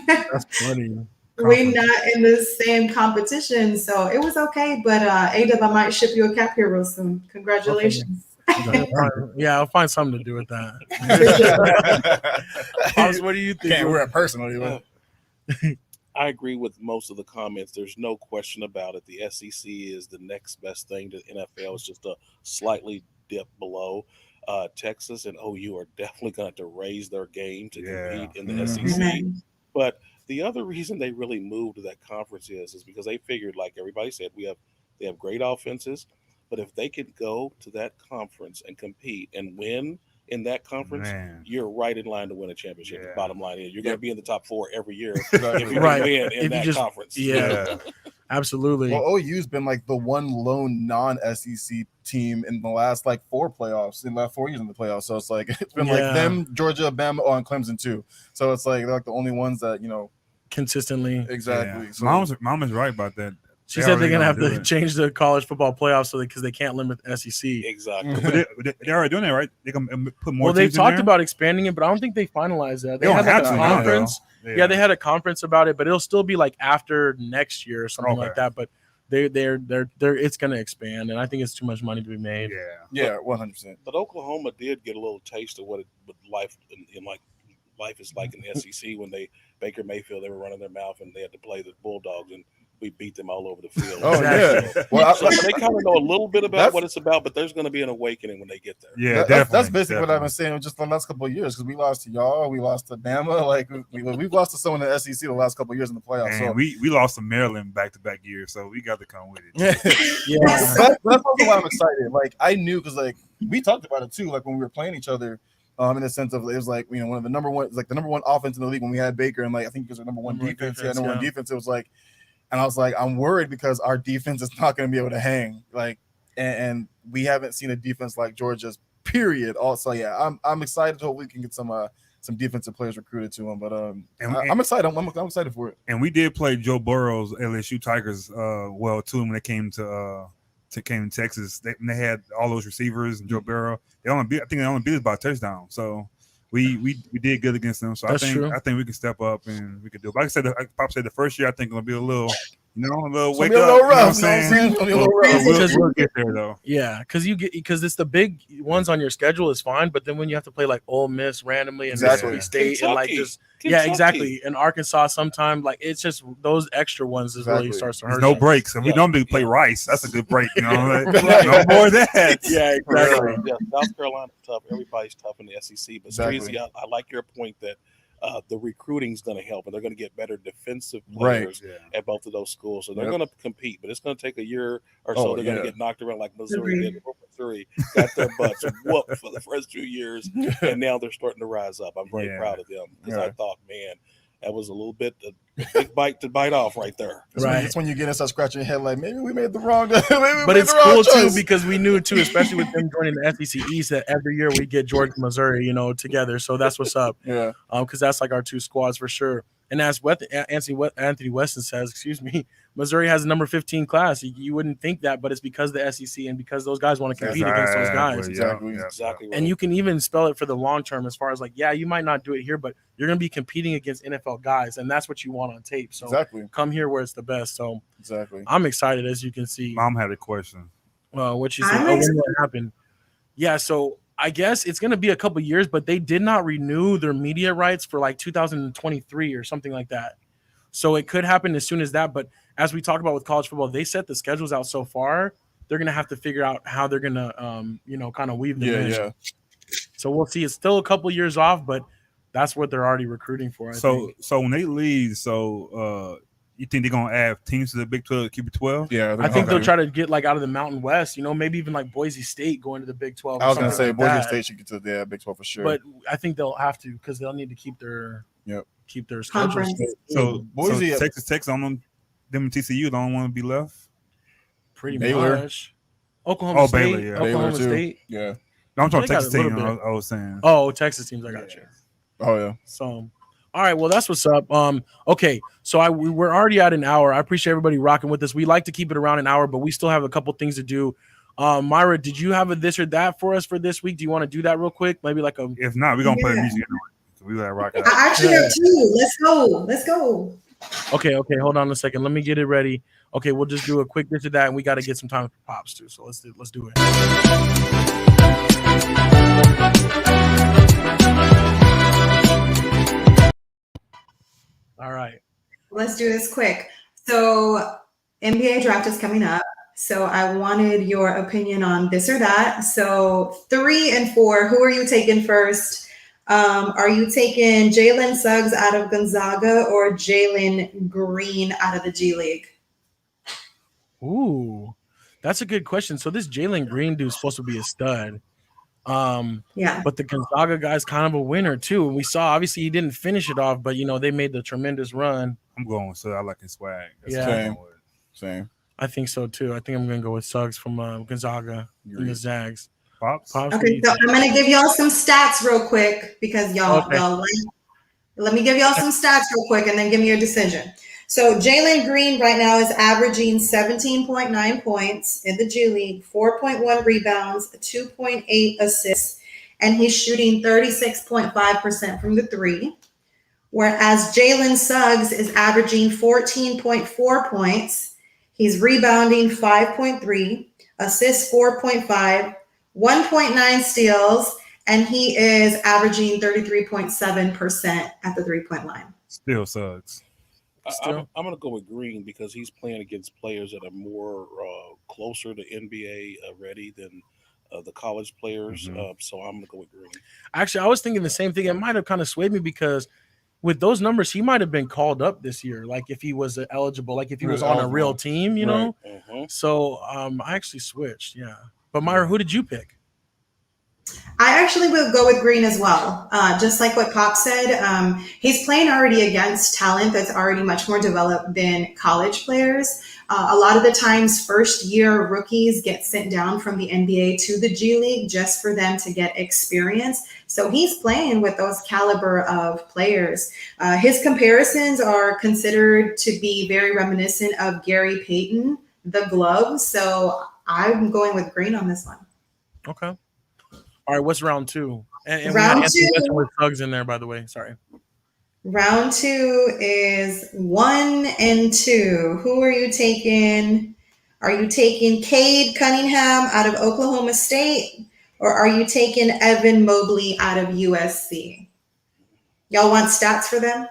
Speaker 1: That's funny.
Speaker 3: We're not in the same competition, so it was okay. But A-Dub, I might ship you a cap here real soon. Congratulations.
Speaker 1: Okay. Yeah, I'll find something to do with that. Pops, what do you think?
Speaker 2: Can't wear it personally.
Speaker 4: I agree with most of the comments. There's no question about it. The SEC is the next best thing to NFL. It's just a slightly dip below. Texas and OU are definitely going to have to raise their game to compete in the SEC. But the other reason they really moved to that conference is because they figured, like everybody said, they have great offenses, but if they could go to that conference and compete and win in that conference, you're right in line to win a championship. The bottom line is you're going to be in the top 4 every year if you can win in that conference.
Speaker 1: Yeah, absolutely.
Speaker 2: Well, OU's been like the one lone non-SEC team in the last like 4 playoffs, in the last 4 years in the playoffs. So it's like it's been like them, Georgia, Bama, and Clemson too. So it's like they're like the only ones that
Speaker 1: consistently.
Speaker 2: Exactly.
Speaker 6: Yeah. So, Mom is right about that.
Speaker 1: She said they're gonna have to change the college football playoffs because they can't limit the SEC.
Speaker 4: Exactly.
Speaker 6: But they're already doing that, right? They can put more.
Speaker 1: Well, they've talked about expanding it, but I don't think they finalized that. They had like a conference. Yeah, they had a conference about it, but it'll still be like after next year or something like that. But they're it's gonna expand, and I think it's too much money to be made.
Speaker 2: Yeah, 100%.
Speaker 4: But Oklahoma did get a little taste of what life is like in the SEC when Baker Mayfield, they were running their mouth and they had to play the Bulldogs, and we beat them all over the field.
Speaker 2: Oh, yeah.
Speaker 4: So they kind of know a little bit about what it's about, but there's going to be an awakening when they get there.
Speaker 6: Yeah,
Speaker 2: that's basically what I've been saying just the last couple of years, because we lost to y'all, we lost to Bama, like we've lost to someone in the SEC the last couple of years in the playoffs.
Speaker 6: So we lost to Maryland back-to-back years, so we got to come with it.
Speaker 2: That's also why I'm excited. Like I knew, because like we talked about it too, like when we were playing each other. In the sense of it was like, one of the number one, like the number one offense in the league when we had Baker, and like I think it was our number one defense. Yeah, number one defense. It was like, and I was like, I'm worried because our defense is not going to be able to hang. Like, and we haven't seen a defense like Georgia's. Period. Also, yeah, I'm excited. Hopefully, we can get some defensive players recruited to him. But I'm excited. I'm excited for it.
Speaker 6: And we did play Joe Burrow's LSU Tigers well too when they came to Texas. They had all those receivers and Joe Burrow. I think they only beat us by a touchdown. So we did good against them. So I think we can step up and we can do it. Like I said, Pop said the first year I think it'll be a little. A little wake up.
Speaker 2: A little rough.
Speaker 6: We'll get there though.
Speaker 1: Yeah, because it's the big ones on your schedule is fine, but then when you have to play like Ole Miss randomly and Mississippi State and like just exactly, and Arkansas sometime, like it's just those extra ones is really starts to hurt.
Speaker 6: There's no breaks, and we normally play Rice. That's a good break, no more of that.
Speaker 1: Yeah, exactly.
Speaker 4: Yeah, South Carolina's tough. Everybody's tough in the SEC, but Streezy, I like your point that. The recruiting is going to help, and they're going to get better defensive players at both of those schools. So they're going to compete, but it's going to take a year or so. They're going to get knocked around like Missouri did. Missouri got their butts whooped for the first 2 years, and now they're starting to rise up. I'm very proud of them because I thought, man, that was a little bit a big bite to bite off right there.
Speaker 2: It's when you get inside scratching your head like maybe we made the wrong.
Speaker 1: But it's cool too because we knew too, especially with them joining the SEC East, that every year we get Georgia, Missouri, together. So that's what's up.
Speaker 2: Yeah.
Speaker 1: Because that's like our two squads for sure. And as Anthony Weston says, Missouri has a number 15 class. You wouldn't think that, but it's because of the SEC and because those guys want to compete against those guys.
Speaker 2: Exactly.
Speaker 4: Right.
Speaker 1: And you can even spell it for the long term as far as like, you might not do it here, but you're going to be competing against NFL guys, and that's what you want on tape. So come here where it's the best. So I'm excited, as you can see.
Speaker 6: Mom had a question.
Speaker 1: What she said. What happened? Yeah, so I guess it's going to be a couple years, but they did not renew their media rights for like 2023 or something like that. So it could happen as soon as that. But as we talk about with college football, they set the schedules out so far. They're going to have to figure out how they're going to, kind of weave them in. Yeah. So we'll see. It's still a couple years off, but that's what they're already recruiting for. I think.
Speaker 6: So when they leave, you think they're gonna add teams to the Big 12 to keep it 12?
Speaker 2: Yeah,
Speaker 1: I think they'll try to get like out of the Mountain West. Maybe even like Boise State going to the Big 12.
Speaker 2: I was gonna say Boise State should get to the Big 12 for sure.
Speaker 1: But I think they'll have to because they'll need to keep their schedules.
Speaker 6: So Boise, Texas Tech, them and TCU don't want to be left.
Speaker 1: Pretty much. Oklahoma State.
Speaker 6: Baylor, yeah.
Speaker 1: Oklahoma State.
Speaker 2: Yeah.
Speaker 6: No, I'm talking Texas team. I was saying.
Speaker 1: Oh, Texas teams. I got you.
Speaker 2: Oh yeah.
Speaker 1: So. All right, well, that's what's up. Okay, so we're already at an hour. I appreciate everybody rocking with us. We like to keep it around an hour, but we still have a couple things to do. Myra, did you have a this or that for us for this week? Do you want to do that real quick? Maybe like a.
Speaker 6: If not, we're gonna play music anyway. So we gotta rock out.
Speaker 3: I actually have two. Let's go.
Speaker 1: Okay. Hold on a second. Let me get it ready. Okay, we'll just do a quick this or that, and we got to get some time for pops too. So let's do it. All right.
Speaker 3: Let's do this quick. So NBA draft is coming up. So I wanted your opinion on this or that. So 3 and 4, who are you taking first? Are you taking Jalen Suggs out of Gonzaga or Jalen Green out of the G League?
Speaker 1: Ooh, that's a good question. So this Jalen Green dude's supposed to be a stud. But the Gonzaga guy's kind of a winner too. And we saw obviously he didn't finish it off, but they made the tremendous run.
Speaker 6: I'm going with Suggs. I like his swag.
Speaker 2: Same.
Speaker 1: I think so too. I think I'm gonna go with Suggs from Gonzaga and the Zags.
Speaker 6: Pops.
Speaker 3: Okay, so I'm gonna give y'all some stats real quick because y'all let me give y'all some stats real quick and then give me your decision. So Jalen Green right now is averaging 17.9 points in the G League, 4.1 rebounds, 2.8 assists, and he's shooting 36.5% from the 3. Whereas Jalen Suggs is averaging 14.4 points. He's rebounding 5.3, assists 4.5, 1.9 steals, and he is averaging 33.7% at the 3-point line.
Speaker 6: Still Suggs.
Speaker 4: I'm going to go with Green because he's playing against players that are more closer to NBA ready than the college players. So I'm going to go with Green.
Speaker 1: Actually, I was thinking the same thing. It might have kind of swayed me because with those numbers, he might have been called up this year. Like if he was eligible, like if he was on a real team, you know? So I actually switched. Yeah. But Myra, who did you pick?
Speaker 3: I actually would go with Green as well. Just like what Pop said, he's playing already against talent that's already much more developed than college players. A lot of the times, first year rookies get sent down from the NBA to the G League just for them to get experience. So he's playing with those caliber of players. His comparisons are considered to be very reminiscent of Gary Payton, the glove. So I'm going with Green on this one.
Speaker 1: Okay. All right, what's round two? And we had
Speaker 3: Round
Speaker 1: Anthony Weston
Speaker 3: two.
Speaker 1: with Suggs in there, by the way. Sorry.
Speaker 3: Round two is 1 and 2. Who are you taking? Are you taking Cade Cunningham out of Oklahoma State, or are you taking Evan Mobley out of USC? Y'all want stats for them?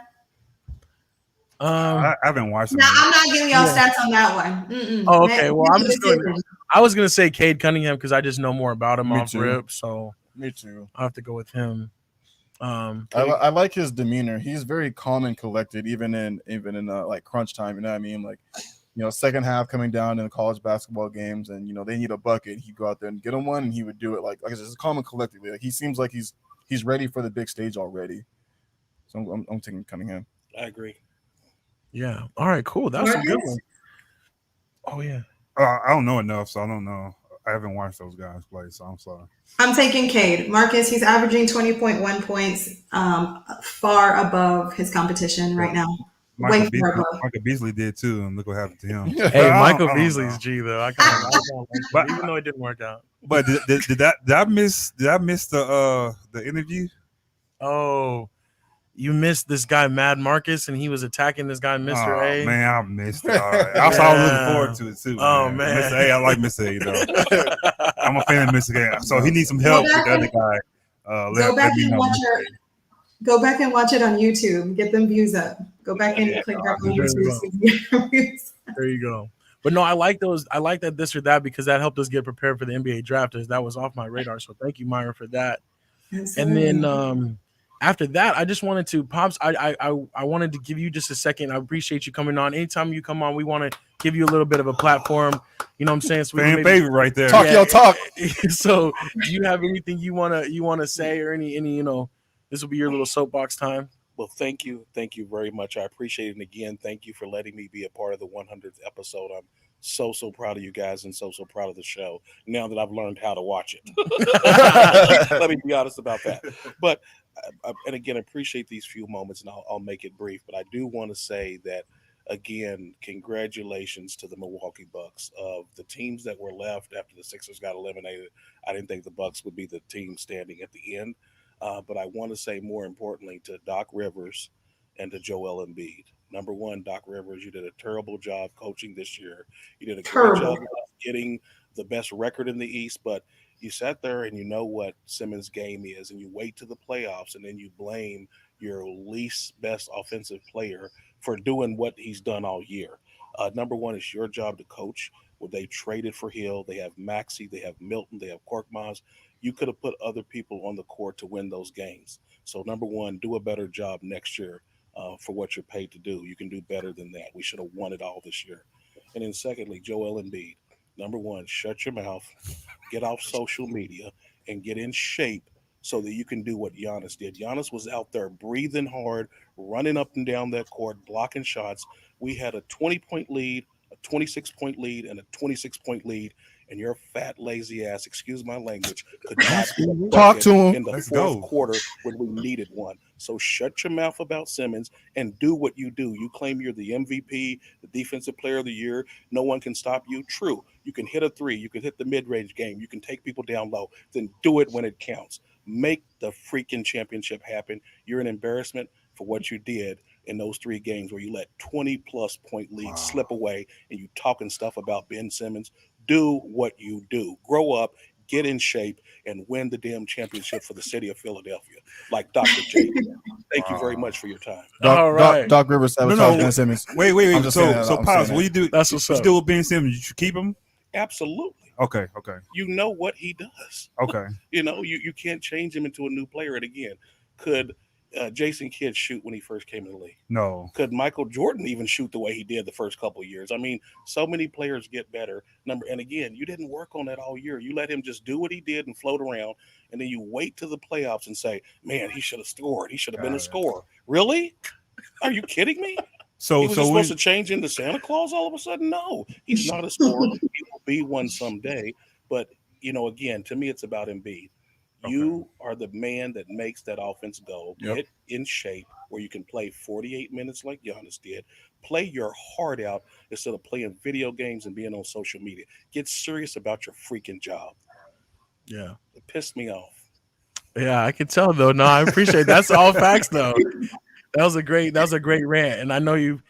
Speaker 6: I haven't watched them.
Speaker 3: No, I'm not giving y'all
Speaker 1: Yeah.
Speaker 3: stats on that one. Mm-mm.
Speaker 1: Oh, okay. Well, I'm
Speaker 3: Make
Speaker 1: just
Speaker 3: a
Speaker 1: going.
Speaker 3: decision.
Speaker 1: I was gonna say Cade Cunningham because I just know more about him
Speaker 2: Me
Speaker 1: off
Speaker 2: too.
Speaker 1: rip, so
Speaker 2: Me too.
Speaker 1: I have to go with him.
Speaker 2: I like his demeanor. He's very calm and collected, even in like crunch time. You know what I mean? Like, second half coming down in the college basketball games, and they need a bucket. He'd go out there and get him one, and he would do it like I said, just calm and collectively. Like he seems like he's ready for the big stage already. So I'm taking Cunningham.
Speaker 4: I agree.
Speaker 1: Yeah. All right. Cool. That's a good one. Oh yeah.
Speaker 6: I don't know enough, so I don't know. I haven't watched those guys play, so I'm sorry.
Speaker 3: I'm taking Cade. Marcus, he's averaging 20.1 points, far above his competition right now.
Speaker 6: Michael Beasley did too, and look what happened to him.
Speaker 1: Hey, Michael Beasley's G though. I kind of like him, even though it didn't work out.
Speaker 6: But did I miss the interview?
Speaker 1: Oh, you missed this guy Mad Marcus, and he was attacking this guy Mr. A.
Speaker 6: Man, I missed it. All right. I was looking forward to it too.
Speaker 1: Oh
Speaker 6: man.
Speaker 1: man,
Speaker 6: Mr. A, I like Mr. A though. I'm a fan of Mr. A, so he needs some help with the other guy.
Speaker 3: Go back and watch it on YouTube. Get them views up. Go back and click back on YouTube.
Speaker 1: There you go. But no, I like those. I like that this or that because that helped us get prepared for the NBA draft. That was off my radar. So thank you, Myra, for that. Absolutely. And then after that, I just wanted to Pops. I wanted to give you just a second. I appreciate you coming on. Anytime you come on, we want to give you a little bit of a platform. You know what I'm saying? So
Speaker 6: fan favorite right there.
Speaker 2: Talk y'all talk.
Speaker 1: So do you have anything you wanna say or any this will be your little soapbox time?
Speaker 4: Well, thank you very much. I appreciate it. And again, thank you for letting me be a part of the 100th episode. I'm so proud of you guys and so proud of the show now that I've learned how to watch it. Let me be honest about that. But and again, appreciate these few moments, and I'll make it brief. But I do want to say that again, congratulations to the Milwaukee Bucks. Of the teams that were left after the Sixers got eliminated, I didn't think the Bucks would be the team standing at the end. But I want to say more importantly to Doc Rivers and to Joel Embiid. Number one, Doc Rivers, you did a terrible job coaching this year. You did a great job of getting the best record in the East, but you sat there and you know what Simmons' game is, and you wait to the playoffs, and then you blame your least best offensive player for doing what he's done all year. Number one, it's your job to coach. Well, they traded for Hill. They have Maxey. They have Milton. They have Korkmaz. You could have put other people on the court to win those games. So, number one, do a better job next year for what you're paid to do. You can do better than that. We should have won it all this year. And then secondly, Joel Embiid. Number one, shut your mouth, get off social media, and get in shape so that you can do what Giannis did. Giannis was out there breathing hard, running up and down that court, blocking shots. We had a 20-point lead, a 26-point lead, and a 26-point lead. And your fat, lazy ass, excuse my language, could not
Speaker 2: talk to him
Speaker 4: in the fourth quarter when we needed one. So shut your mouth about Simmons and do what you do. You claim you're the MVP, the defensive player of the year. No one can stop you. True. You can hit a three. You can hit the mid-range game. You can take people down low. Then do it when it counts. Make the freaking championship happen. You're an embarrassment for what you did in those 3 games where you let 20-plus point leads slip away and you talking stuff about Ben Simmons. Do what you do. Grow up, get in shape, and win the damn championship for the city of Philadelphia, like Dr. J. Thank you very much for your time.
Speaker 2: Doc Rivers sabotaged Ben Simmons.
Speaker 6: Wait. So Pops, what do you do?
Speaker 1: That's what's up.
Speaker 6: You do with Ben Simmons? You should keep him?
Speaker 4: Absolutely.
Speaker 6: Okay.
Speaker 4: You know what he does.
Speaker 6: Okay.
Speaker 4: You can't change him into a new player. And again, could Jason Kidd shoot when he first came in the league?
Speaker 6: No.
Speaker 4: Could Michael Jordan even shoot the way he did the first couple of years? I mean, so many players get better. And again, you didn't work on that all year. You let him just do what he did and float around, and then you wait to the playoffs and say, "Man, he should have scored. He should have been a scorer." Really? Are you kidding me?
Speaker 6: So
Speaker 4: he was supposed to change into Santa Claus all of a sudden? No, he's not a scorer. He will be one someday. But again, to me, it's about Embiid. You are the man that makes that offense go. Get in shape where you can play 48 minutes like Giannis did. Play your heart out instead of playing video games and being on social media. Get serious about your freaking job.
Speaker 1: Yeah.
Speaker 4: It pissed me off.
Speaker 1: Yeah, I can tell though. No, I appreciate it. That's all facts though. That was a great rant. And I know you've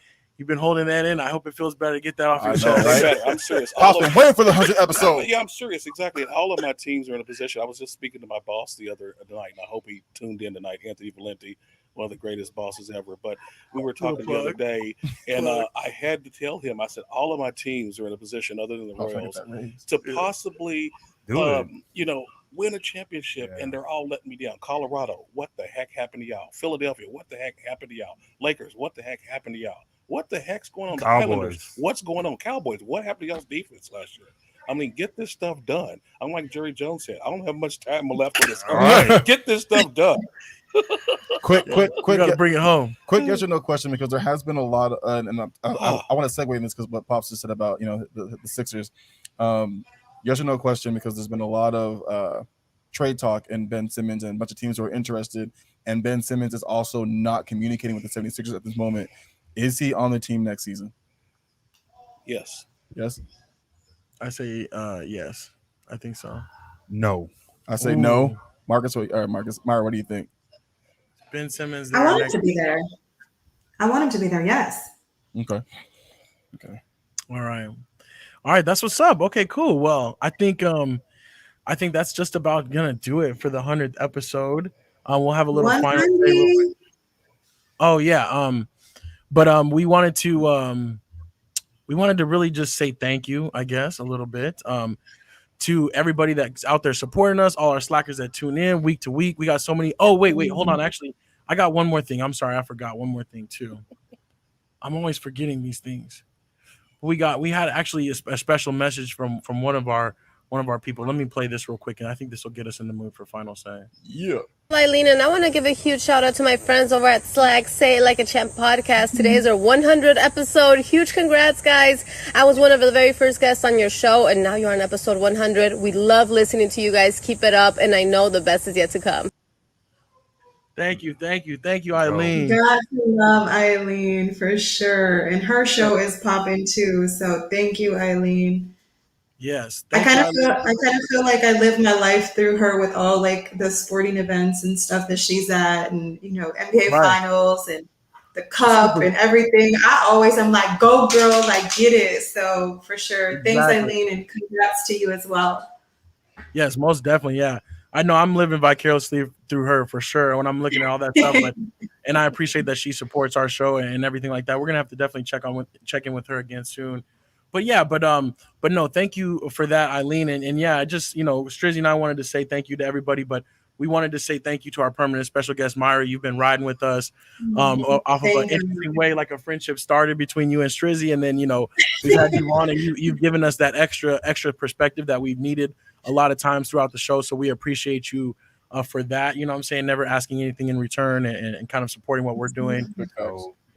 Speaker 1: been holding that in. I hope it feels better to get that off your chest.
Speaker 2: Right?
Speaker 4: I'm serious.
Speaker 2: I've been waiting for the 100th episode.
Speaker 4: Yeah, I'm serious. Exactly. And all of my teams are in a position. I was just speaking to my boss the other night, and I hope he tuned in tonight, Anthony Valenti, one of the greatest bosses ever. But we were talking the other day, and I had to tell him, I said, all of my teams are in a position other than the Royals to possibly, win a championship, and they're all letting me down. Colorado, what the heck happened to y'all? Philadelphia, what the heck happened to y'all? Lakers, what the heck happened to y'all? What the heck's going on? The Islanders, what's going on? Cowboys, what happened to y'all's defense last year? I mean, get this stuff done. I'm like Jerry Jones said, I don't have much time left for this. All right, get this stuff done.
Speaker 2: quick.
Speaker 1: Gotta bring it home.
Speaker 2: Quick yes or no question, because there has been a lot of, and I want to segue in this because what Pops just said about the Sixers. Yes or no question, because there's been a lot of trade talk and Ben Simmons and a bunch of teams who are interested, and Ben Simmons is also not communicating with the 76ers at this moment. Is he on the team next season?
Speaker 4: Yes.
Speaker 1: I say yes. I think so.
Speaker 6: No.
Speaker 2: I say no. Marcus Meyer, what do you think?
Speaker 1: Ben Simmons.
Speaker 3: I want him to be there. Yes.
Speaker 2: Okay.
Speaker 1: All right. That's what's up. Okay, cool. Well, I think that's just about gonna do it for the 100th episode. We'll have a little
Speaker 3: 100.
Speaker 1: final. Oh yeah. But we wanted to really just say thank you, I guess, a little bit. To everybody that's out there supporting us, all our slackers that tune in week to week. We got so many. Oh, wait, hold on. Actually, I got one more thing. I'm sorry, I forgot one more thing too. I'm always forgetting these things. We had actually a special message from one of our people. Let me play this real quick, and I think this will get us in the mood for final say.
Speaker 2: Yeah.
Speaker 8: Eileen, and I want to give a huge shout out to my friends over at SLAC Say It Like a Champ podcast. Today is our 100th episode. Huge congrats, guys. I was one of the very first guests on your show, and now you're on episode 100. We love listening to you guys. Keep it up, and I know the best is yet to come.
Speaker 1: Thank you, Eileen.
Speaker 3: Got to love Eileen for sure, and her show is popping too. So thank you, Eileen.
Speaker 1: Yes,
Speaker 3: I kind of feel like I live my life through her with all like the sporting events and stuff that she's at, and NBA finals and the cup and everything. I always am like, go girl, like get it. So for sure, thanks Eileen, and congrats to you as well.
Speaker 1: Yes, most definitely. Yeah, I know I'm living vicariously through her for sure. When I'm looking at all that stuff, and I appreciate that she supports our show and everything like that. We're gonna have to definitely check in with her again soon. But no, thank you for that, Eileen. And yeah, I just, Strizzy and I wanted to say thank you to everybody, but we wanted to say thank you to our permanent special guest, Myra. You've been riding with us off of an interesting way, like a friendship started between you and Strizzy. And then, we've had you on, and you've given us that extra perspective that we've needed a lot of times throughout the show. So we appreciate you for that. You know what I'm saying? Never asking anything in return and kind of supporting what we're doing.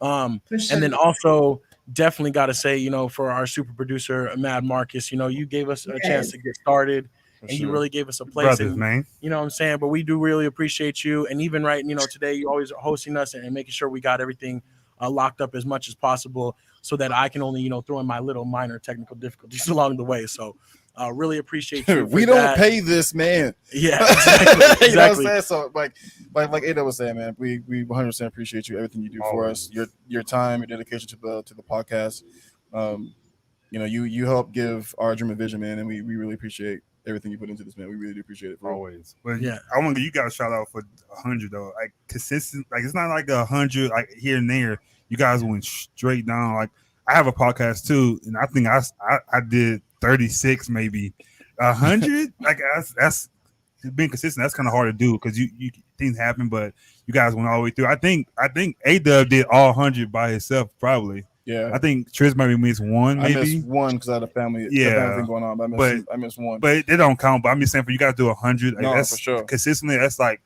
Speaker 1: And then also, definitely got to say, for our super producer, Mad Marcus, you gave us a chance to get started, and you really gave us a place.
Speaker 6: Brothers, man.
Speaker 1: You know what I'm saying? But we do really appreciate you. And even today, you always are hosting us and making sure we got everything locked up as much as possible so that I can only, throw in my little minor technical difficulties along the way. So really appreciate you.
Speaker 2: We don't pay this man.
Speaker 1: Yeah, exactly.
Speaker 2: You know what I'm saying? So like Ada was saying, man, we 100% appreciate you, everything you do for us, your time, your dedication to the podcast. You help give our dream a vision, man, and we really appreciate everything you put into this, man. We really do appreciate it.
Speaker 6: Always. But yeah, I want to give you guys a shout out for 100 though. Like consistent, like it's not like 100 like here and there. You guys went straight down. Like I have a podcast too, and I think I did 36 maybe. 100 like that's being consistent, that's kind of hard to do because you things happen, but you guys went all the way through. I think A-Dub did all 100 by himself, probably.
Speaker 2: Yeah,
Speaker 6: I think Triz maybe missed one. Maybe
Speaker 2: I missed one because I had a family thing going on. But I missed one.
Speaker 6: But they don't count. But I'm just saying for you guys to do 100, like,
Speaker 2: no,
Speaker 6: that's
Speaker 2: for sure.
Speaker 6: Consistently, that's like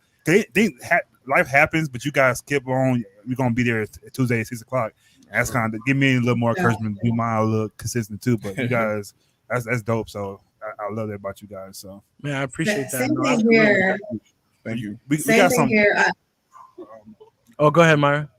Speaker 6: life happens, but you guys keep on. We're gonna be there Tuesday at 6:00. That's kind of give me a little more encouragement to do mine a little consistent too. But you guys, that's dope. So I love that about you guys. So
Speaker 1: man, I appreciate that.
Speaker 3: Same thing here.
Speaker 2: Thank you.
Speaker 6: We got something
Speaker 3: here.
Speaker 1: Oh, go ahead, Myra.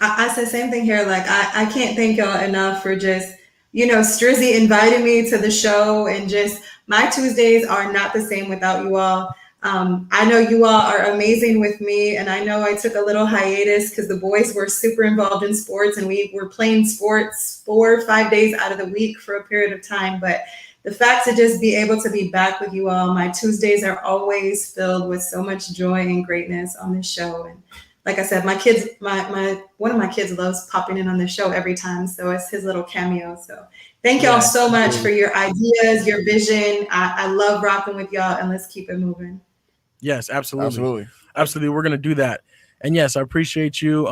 Speaker 3: I said same thing here. Like I can't thank y'all enough for just, Strizzy invited me to the show, and just my Tuesdays are not the same without you all. I know you all are amazing with me, and I know I took a little hiatus because the boys were super involved in sports, and we were playing sports 4 or 5 days out of the week for a period of time. But the fact to just be able to be back with you all, my Tuesdays are always filled with so much joy and greatness on this show. And like I said, my kids, one of my kids loves popping in on the show every time. So it's his little cameo. So thank y'all so much for your ideas, your vision. I love rocking with y'all, and let's keep it moving.
Speaker 1: Yes, absolutely. We're going to do that. And yes, I appreciate you.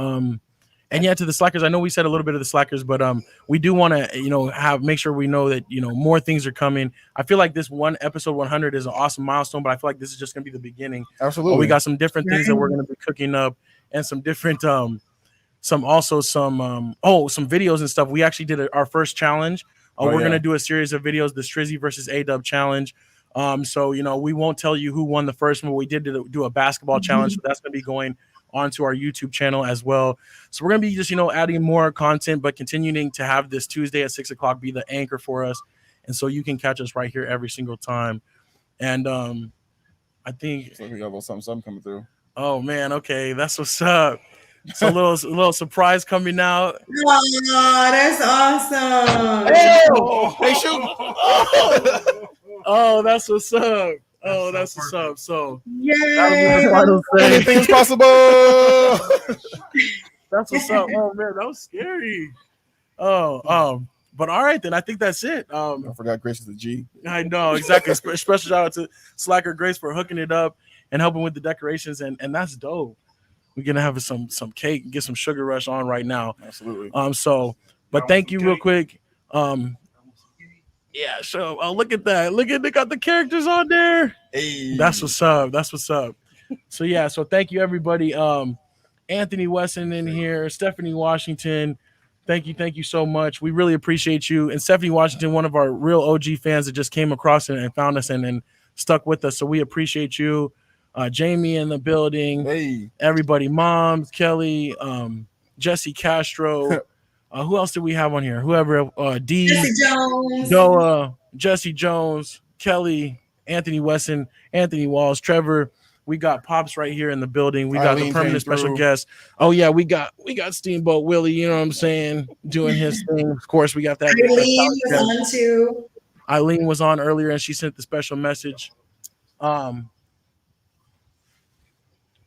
Speaker 1: And yeah, to the slackers, I know we said a little bit of the slackers, but we do want to, make sure we know that, more things are coming. I feel like this episode 100 is an awesome milestone, but I feel like this is just going to be the beginning.
Speaker 2: Absolutely.
Speaker 1: We got some different things that we're going to be cooking up, and some different, some videos and stuff. We actually did our first challenge. We're going to do a series of videos, the Strizzy versus A-Dub challenge. So, we won't tell you who won the first one. We did do a basketball challenge. So that's going to be going onto our YouTube channel as well. So we're going to be just, adding more content, but continuing to have this Tuesday at 6:00 be the anchor for us. And so you can catch us right here every single time. And I think
Speaker 2: we got a little something coming through.
Speaker 1: Oh man. Okay. That's what's up. It's a little surprise coming out.
Speaker 3: Oh, that's awesome.
Speaker 2: Hey, shoot.
Speaker 1: Oh, that's what's up. Oh, that's what's up. So,
Speaker 2: anything is possible.
Speaker 1: That's what's up. Oh man, that was scary. Oh, but all right then. I think that's it.
Speaker 2: I forgot Grace is the G.
Speaker 1: I know exactly. Special shout out to Slacker Grace for hooking it up and helping with the decorations, and that's dope. We're gonna have some cake and get some Sugar Rush on right now.
Speaker 2: Absolutely.
Speaker 1: But thank you real quick. Yeah, so look at that. They got the characters on there.
Speaker 2: Hey.
Speaker 1: That's what's up. So yeah, so thank you everybody. Anthony Wesson in here, Stephanie Washington. Thank you so much. We really appreciate you. And Stephanie Washington, one of our real OG fans that just came across and found us and stuck with us. So we appreciate you. Jamie in the building.
Speaker 2: Hey.
Speaker 1: Everybody, Moms, Kelly, Jesse Castro. Who else did we have on here? Whoever, D,
Speaker 3: Jesse Jones,
Speaker 1: Noah, Jesse Jones, Kelly, Anthony Wesson, Anthony Walls, Trevor. We got Pops right here in the building. We got the permanent special guest. Oh yeah, we got Steamboat Willie. You know what I'm saying? Doing his thing. Of course, we got that.
Speaker 3: Eileen was on too.
Speaker 1: Eileen was on earlier, and she sent the special message. Oh,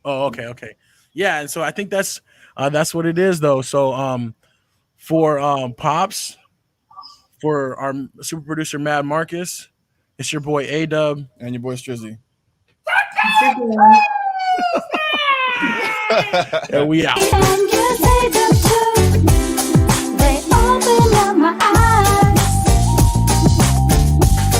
Speaker 1: okay. Yeah, and so I think that's what it is, though. So for Pops, for our super producer Mad Marcus, it's your boy A-Dub
Speaker 2: and your boy Strizzy.
Speaker 1: And we out.